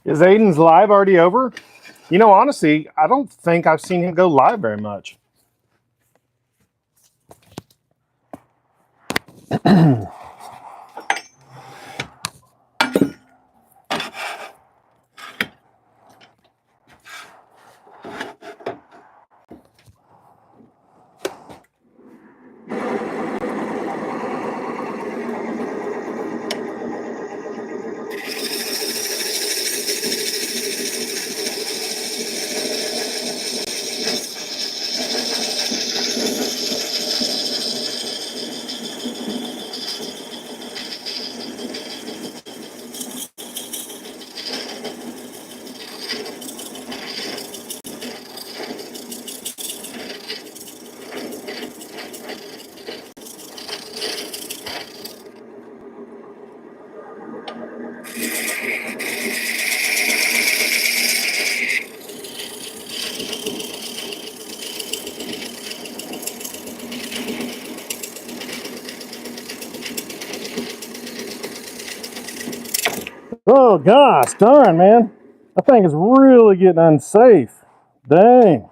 Is Aiden's live already over? You know, honestly, I don't think I've seen him go live very much. Oh gosh, darn, man. That thing is really getting unsafe. Dang.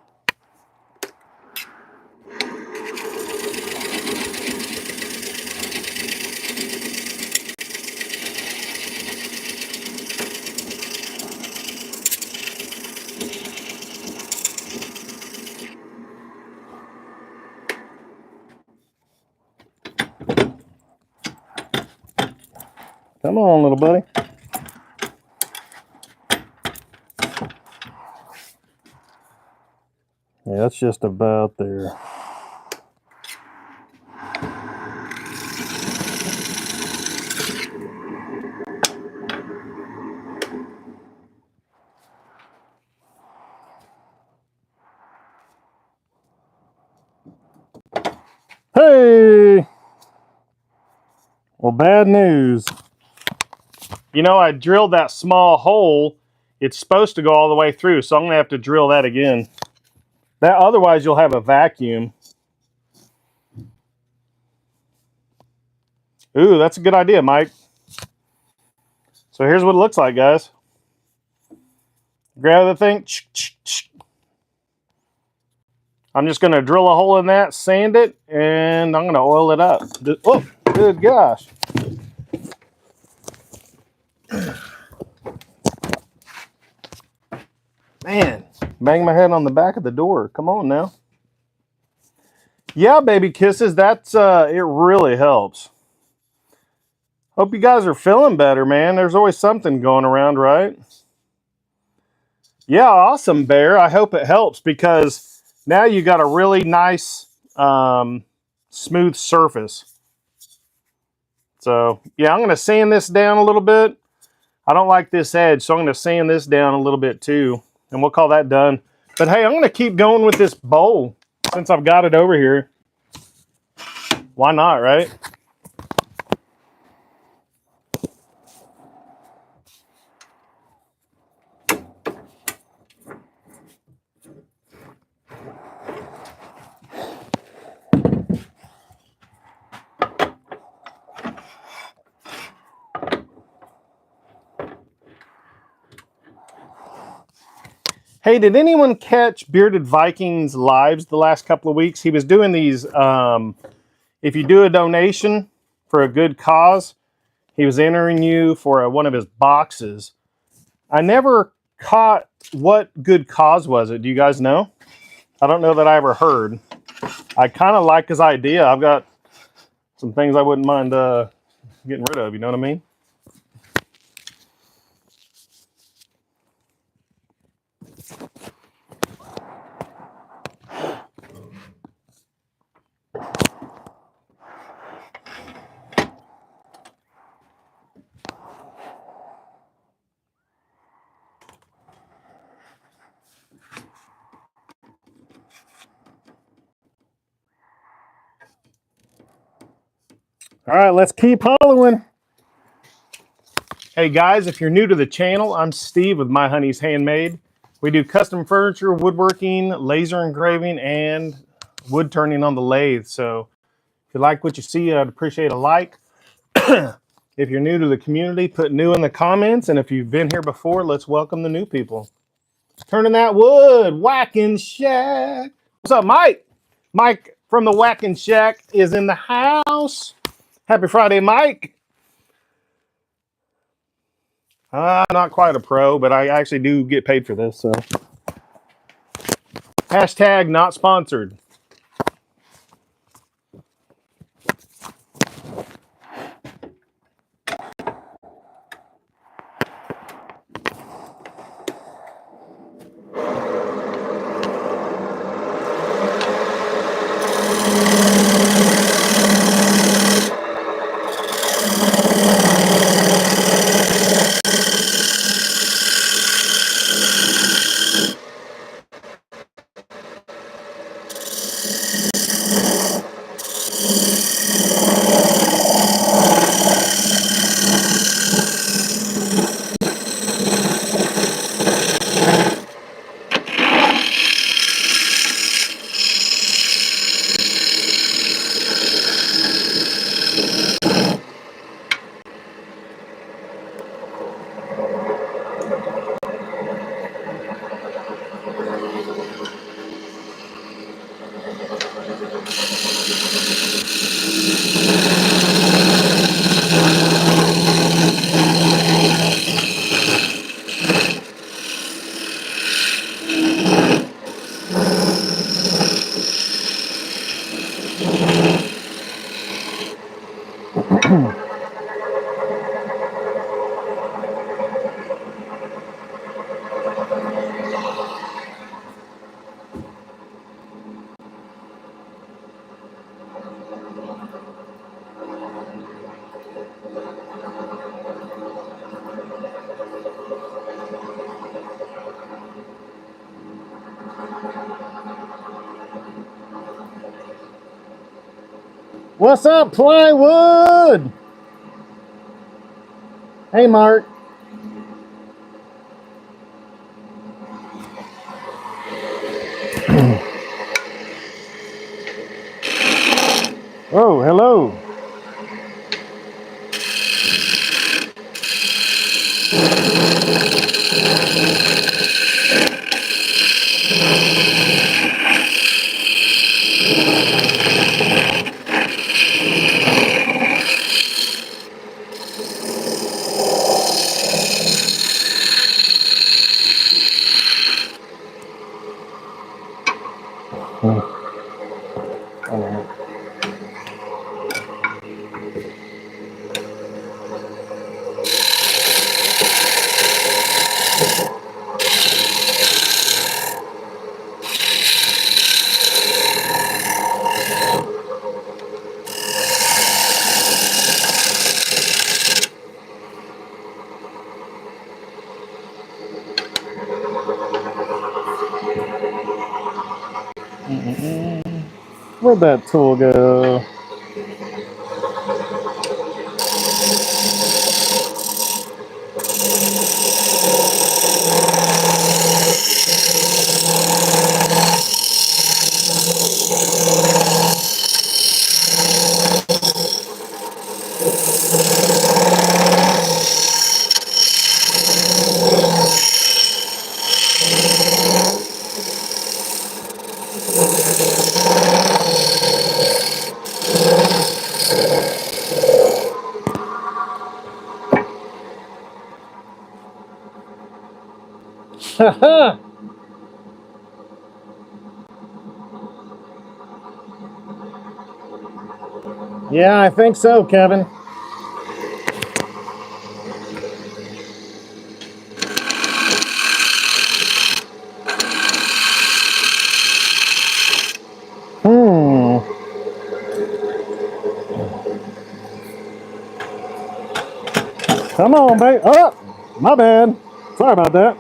Come on, little buddy. Yeah, that's just about there. Hey! Well, bad news. You know, I drilled that small hole. It's supposed to go all the way through, so I'm going to have to drill that again. Otherwise, you'll have a vacuum. Ooh, that's a good idea, Mike. So here's what it looks like, guys. Grab the thing. I'm just going to drill a hole in that, sand it, and I'm going to oil it up. Oh, good gosh. Man, bang my head on the back of the door. Come on now. Yeah, baby kisses. That's it really helps. Hope you guys are feeling better, man. There's always something going around, right? Yeah, awesome, Bear. I hope it helps because now you got a really nice, smooth surface. So, yeah, I'm going to sand this down a little bit. I don't like this edge, so I'm going to sand this down a little bit too, and we'll call that done. But hey, I'm going to keep going with this bowl since I've got it over here. Why not, right? Hey, did anyone catch Bearded Vikings lives the last couple of weeks? He was doing these, if you do a donation for a good cause, he was entering you for one of his boxes. I never caught what good cause was it. Do you guys know? I don't know that I ever heard. I kind of like his idea. I've got some things I wouldn't mind getting rid of, you know what I mean? All right, let's keep hollowing. Hey guys, if you're new to the channel, I'm Steve with My Honey's Handmade. We do custom furniture, woodworking, laser engraving, and wood turning on the lathe. So if you like what you see, I'd appreciate a like. If you're new to the community, put new in the comments. And if you've been here before, let's welcome the new people. Turning that wood, Whacking Shack. What's up, Mike? Mike from the Whacking Shack is in the house. Happy Friday, Mike. Not quite a pro, but I actually do get paid for this, so. Hashtag not sponsored. What's up, plywood? Hey, Mark. Oh, hello. Where'd that tool go? Yeah, I think so, Kevin. Come on, babe. Oh, my bad. Sorry about that.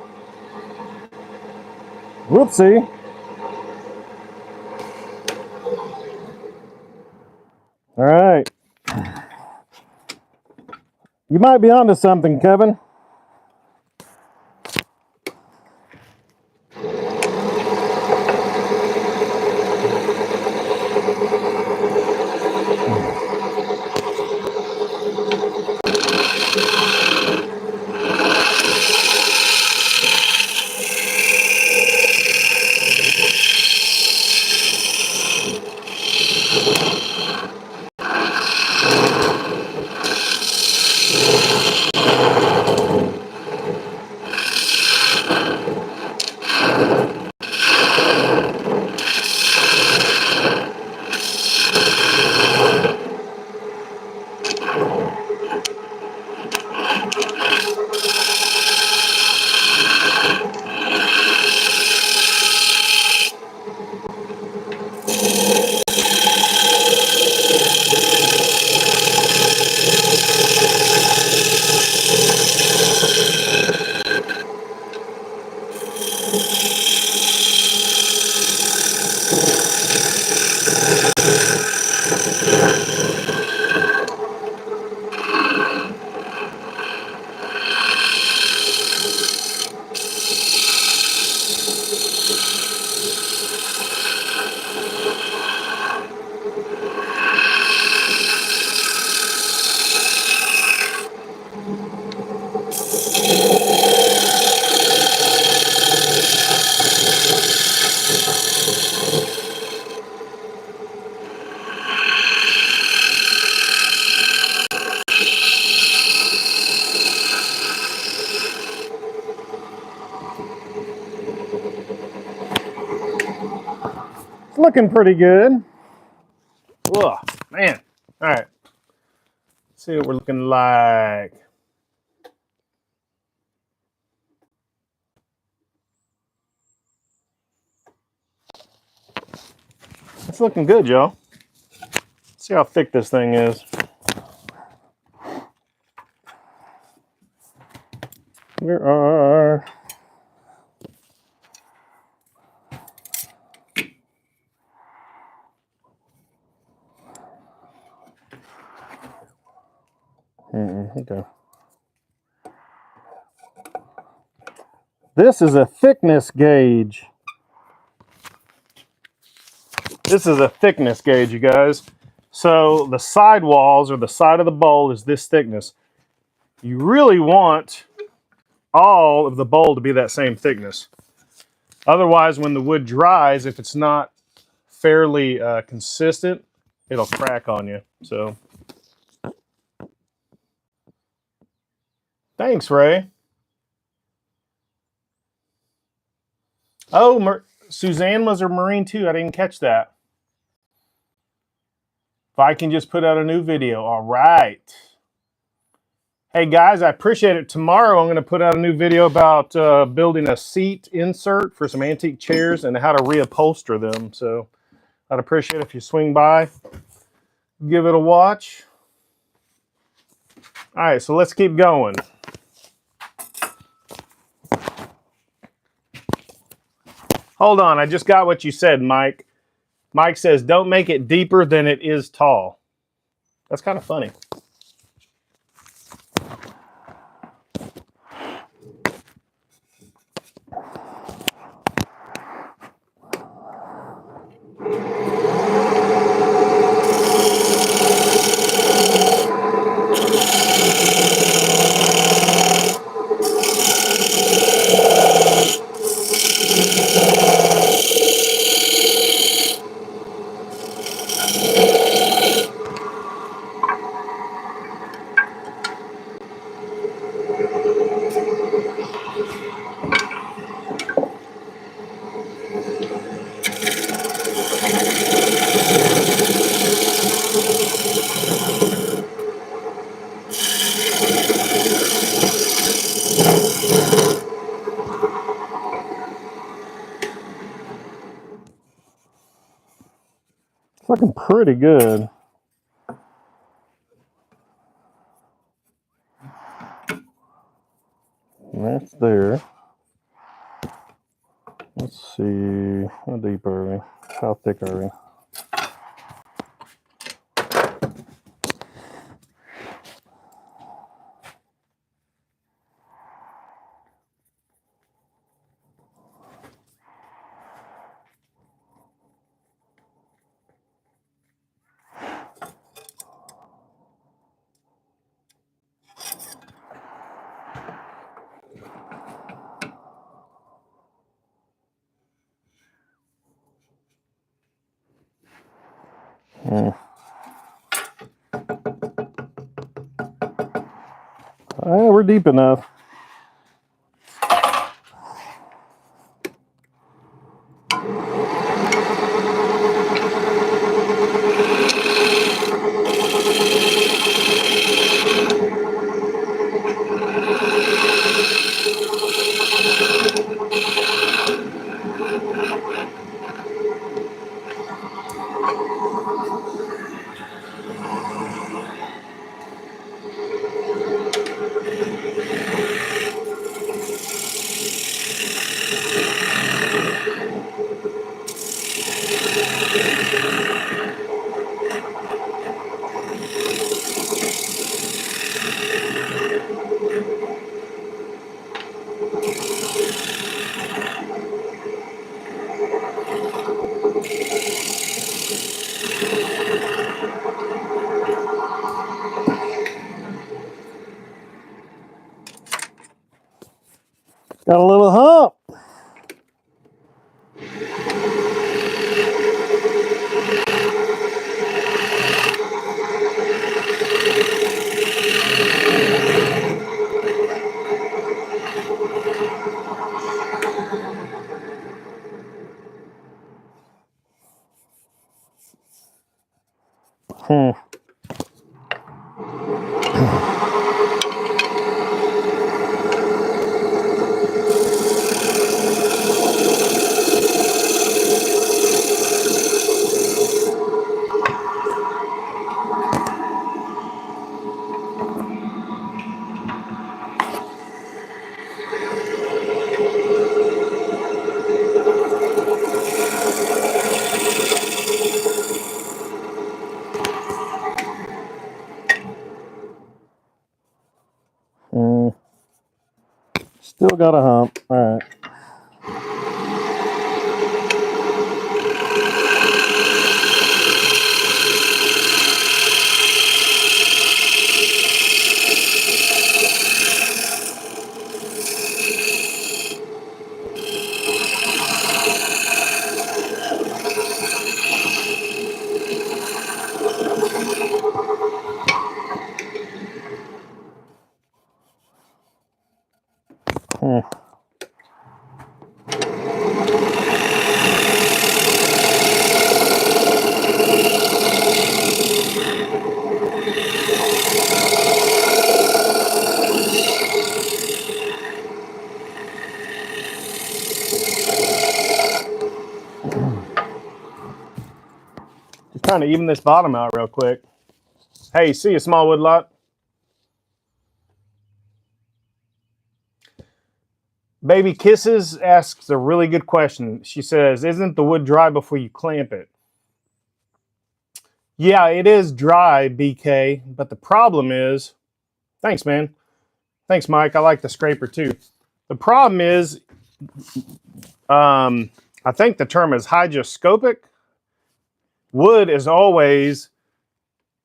Whoopsie. All right. You might be onto something, Kevin. It's looking pretty good. Ugh, man. All right. Let's see what we're looking like. It's looking good, y'all. See how thick this thing is. Where are... Okay. This is a thickness gauge. This is a thickness gauge, you guys. So the side walls or the side of the bowl is this thickness. You really want all of the bowl to be that same thickness. Otherwise, when the wood dries, if it's not fairly consistent, it'll crack on you. So, thanks, Ray. Oh, Suzanne was a Marine too. I didn't catch that. Viking just put out a new video. All right. Hey guys, I appreciate it. Tomorrow I'm going to put out a new video about building a seat insert for some antique chairs and how to reupholster them. So I'd appreciate it if you swing by, give it a watch. All right, so let's keep going. Hold on, I just got what you said, Mike. Mike says, don't make it deeper than it is tall. That's kind of funny. It's looking pretty good. That's there. Let's see, how deep are we? How thick are we? We're deep enough. Got a little hump. Still got a hump. All right. Just trying to even this bottom out real quick. Hey, see a small wood lot? Baby Kisses asks a really good question. She says, isn't the wood dry before you clamp it? Yeah, it is dry, BK, but the problem is, thanks, man. Thanks, Mike. I like the scraper too. The problem is, I think the term is hygroscopic. Wood is always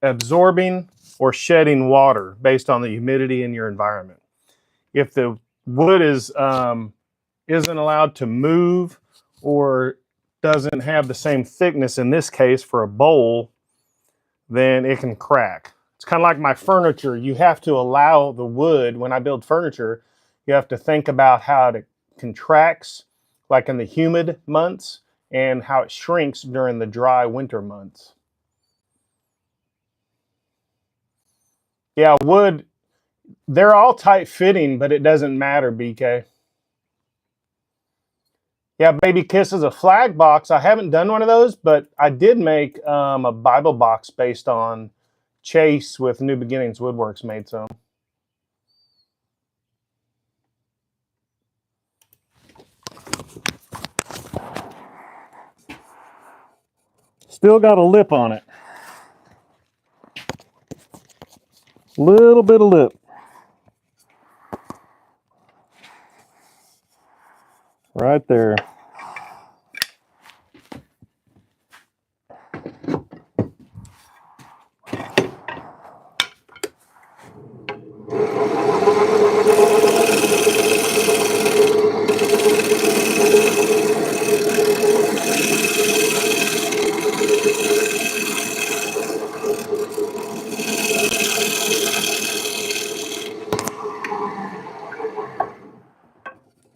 absorbing or shedding water based on the humidity in your environment. If the wood is isn't allowed to move or doesn't have the same thickness, in this case for a bowl, then it can crack. It's kind of like my furniture. You have to allow the wood, when I build furniture, you have to think about how it contracts, like in the humid months, and how it shrinks during the dry winter months. Yeah, wood, they're all tight fitting, but it doesn't matter, BK. Yeah, Baby Kiss is a flag box. I haven't done one of those, but I did make a Bible box based on Chase with New Beginnings Woodworks made some. Still got a lip on it. Little bit of lip. Right there.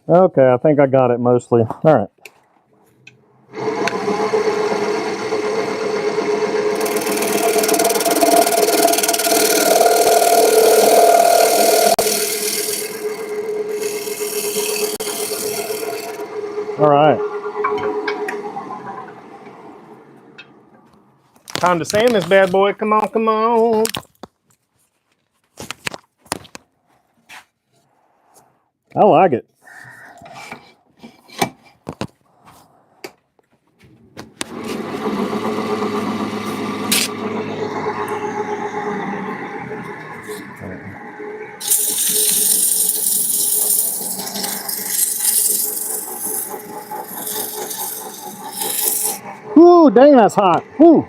Okay, I think I got it mostly. All right. All right. Time to sand this bad boy. Come on, come on. I like it. Ooh, dang, that's hot. Ooh.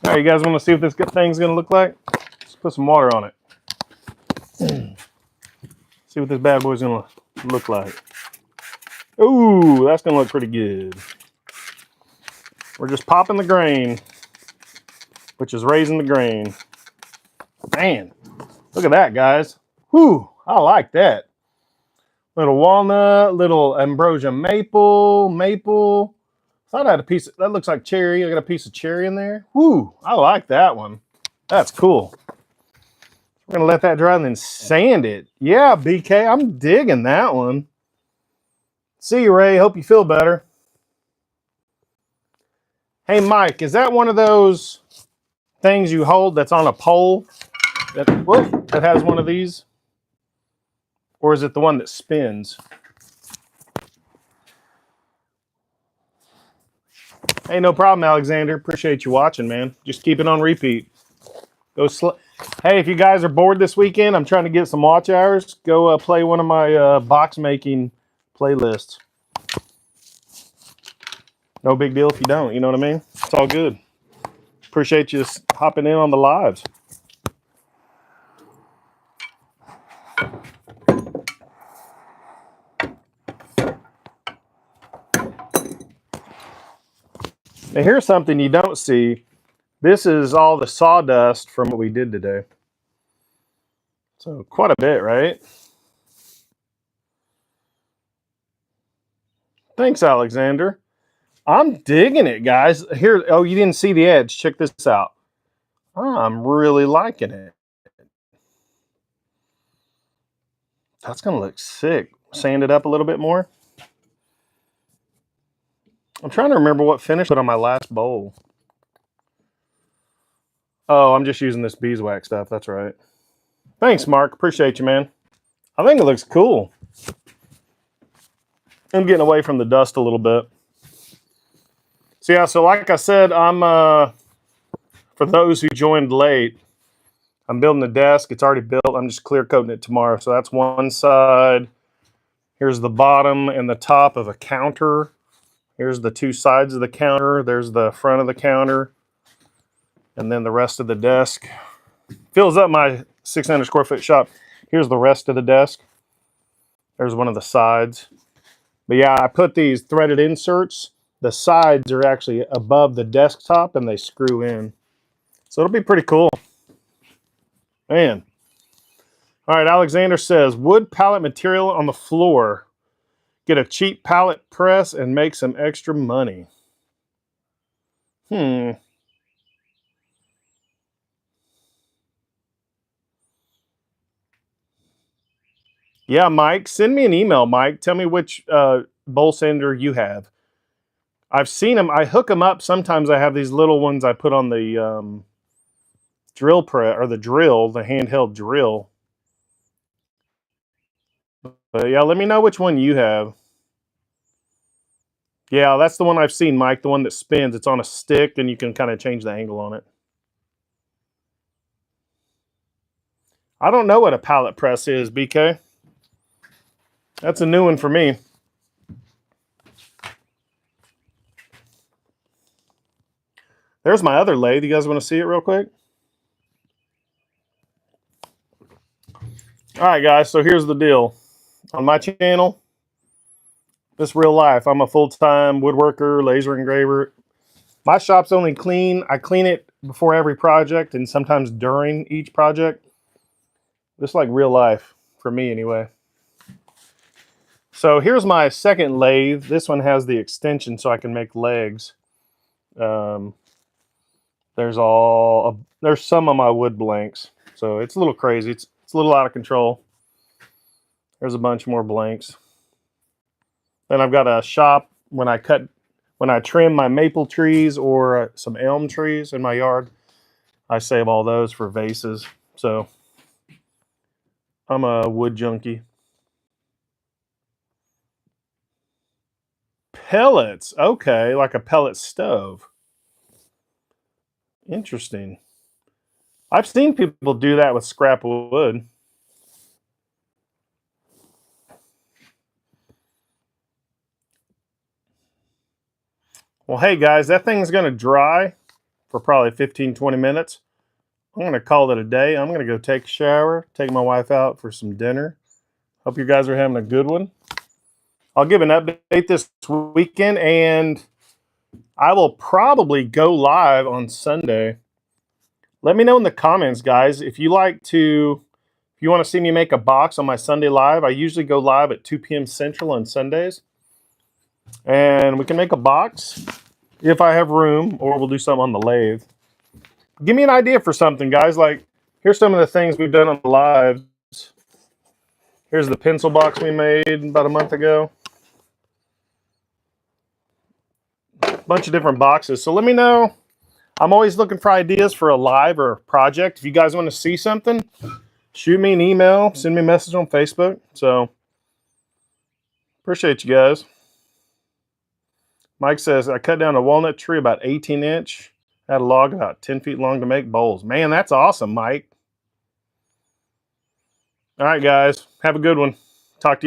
All right, you guys want to see what this thing's going to look like? Let's put some water on it. See what this bad boy's gonna look like. Ooh, that's gonna look pretty good. We're just popping the grain, which is raising the grain. Man, look at that, guys. Whew, I like that. Little walnut, little ambrosia maple. Thought I had a piece of, that looks like cherry. I got a piece of cherry in there. Whew, I like that one. That's cool. We're gonna let that dry and then sand it. Yeah, BK, I'm digging that one. See you, Ray. Hope you feel better. Hey, Mike, is that one of those things you hold that's on a pole that has one of these? Or is it the one that spins? Hey, no problem, Alexander. Appreciate you watching, man. Just keep it on repeat. Hey, if you guys are bored this weekend, I'm trying to get some watch hours. Go play one of my box making playlists. No big deal if you don't. You know what I mean? It's all good. Appreciate you just hopping in on the lives. Now here's something you don't see. This is all the sawdust from what we did today. So quite a bit, right? Thanks, Alexander. I'm digging it, guys. Here, oh, you didn't see the edge. Check this out. I'm really liking it. That's gonna look sick. Sand it up a little bit more. I'm trying to remember what finish put on my last bowl. Oh, I'm just using this beeswax stuff. That's right. Thanks, Mark. Appreciate you, man. I think it looks cool. I'm getting away from the dust a little bit. So yeah, so like I said, I'm for those who joined late, I'm building the desk. It's already built. I'm just clear coating it tomorrow. So that's one side. Here's the bottom and the top of a counter. Here's the two sides of the counter. There's the front of the counter. And then the rest of the desk. Fills up my 600 square foot shop. Here's the rest of the desk. There's one of the sides. But yeah, I put these threaded inserts. The sides are actually above the desktop and they screw in. So it'll be pretty cool. Man. All right, Alexander says, wood pallet material on the floor. Get a cheap pallet press and make some extra money. Yeah, Mike, send me an email, Mike. Tell me which bowl sander you have. I've seen them. I hook them up. Sometimes I have these little ones I put on the drill press or the handheld drill. But yeah, let me know which one you have. Yeah, that's the one I've seen, Mike. The one that spins. It's on a stick, and you can kind of change the angle on it. I don't know what a pallet press is, BK. That's a new one for me. There's my other lathe. You guys want to see it real quick? All right, guys. So here's the deal. On my channel, this real life. I'm a full-time woodworker, laser engraver. My shop's only clean. I clean it before every project and sometimes during each project. Just like real life for me anyway. So here's my second lathe. This one has the extension so I can make legs. There's some of my wood blanks. So it's a little crazy. It's a little out of control. There's a bunch more blanks. Then I've got a shop when I trim my maple trees or some elm trees in my yard. I save all those for vases. So I'm a wood junkie. Pellets. Okay, like a pellet stove. Interesting. I've seen people do that with scrap wood. Well, hey guys, that thing's going to dry for probably 15-20 minutes. I'm going to call it a day. I'm going to go take a shower, take my wife out for some dinner. Hope you guys are having a good one. I'll give an update this weekend, and I will probably go live on Sunday. Let me know in the comments, guys, if you want to see me make a box on my Sunday live. I usually go live at 2 p.m. Central on Sundays. And we can make a box if I have room, or we'll do something on the lathe. Give me an idea for something, guys. Like, here's some of the things we've done on the lives. Here's the pencil box we made about a month ago. A bunch of different boxes. So let me know. I'm always looking for ideas for a live or a project. If you guys want to see something, shoot me an email, send me a message on Facebook. So, appreciate you guys. Mike says, I cut down a walnut tree about 18 inch. Had a log about 10 feet long to make bowls. Man, that's awesome, Mike. All right, guys. Have a good one. Talk to you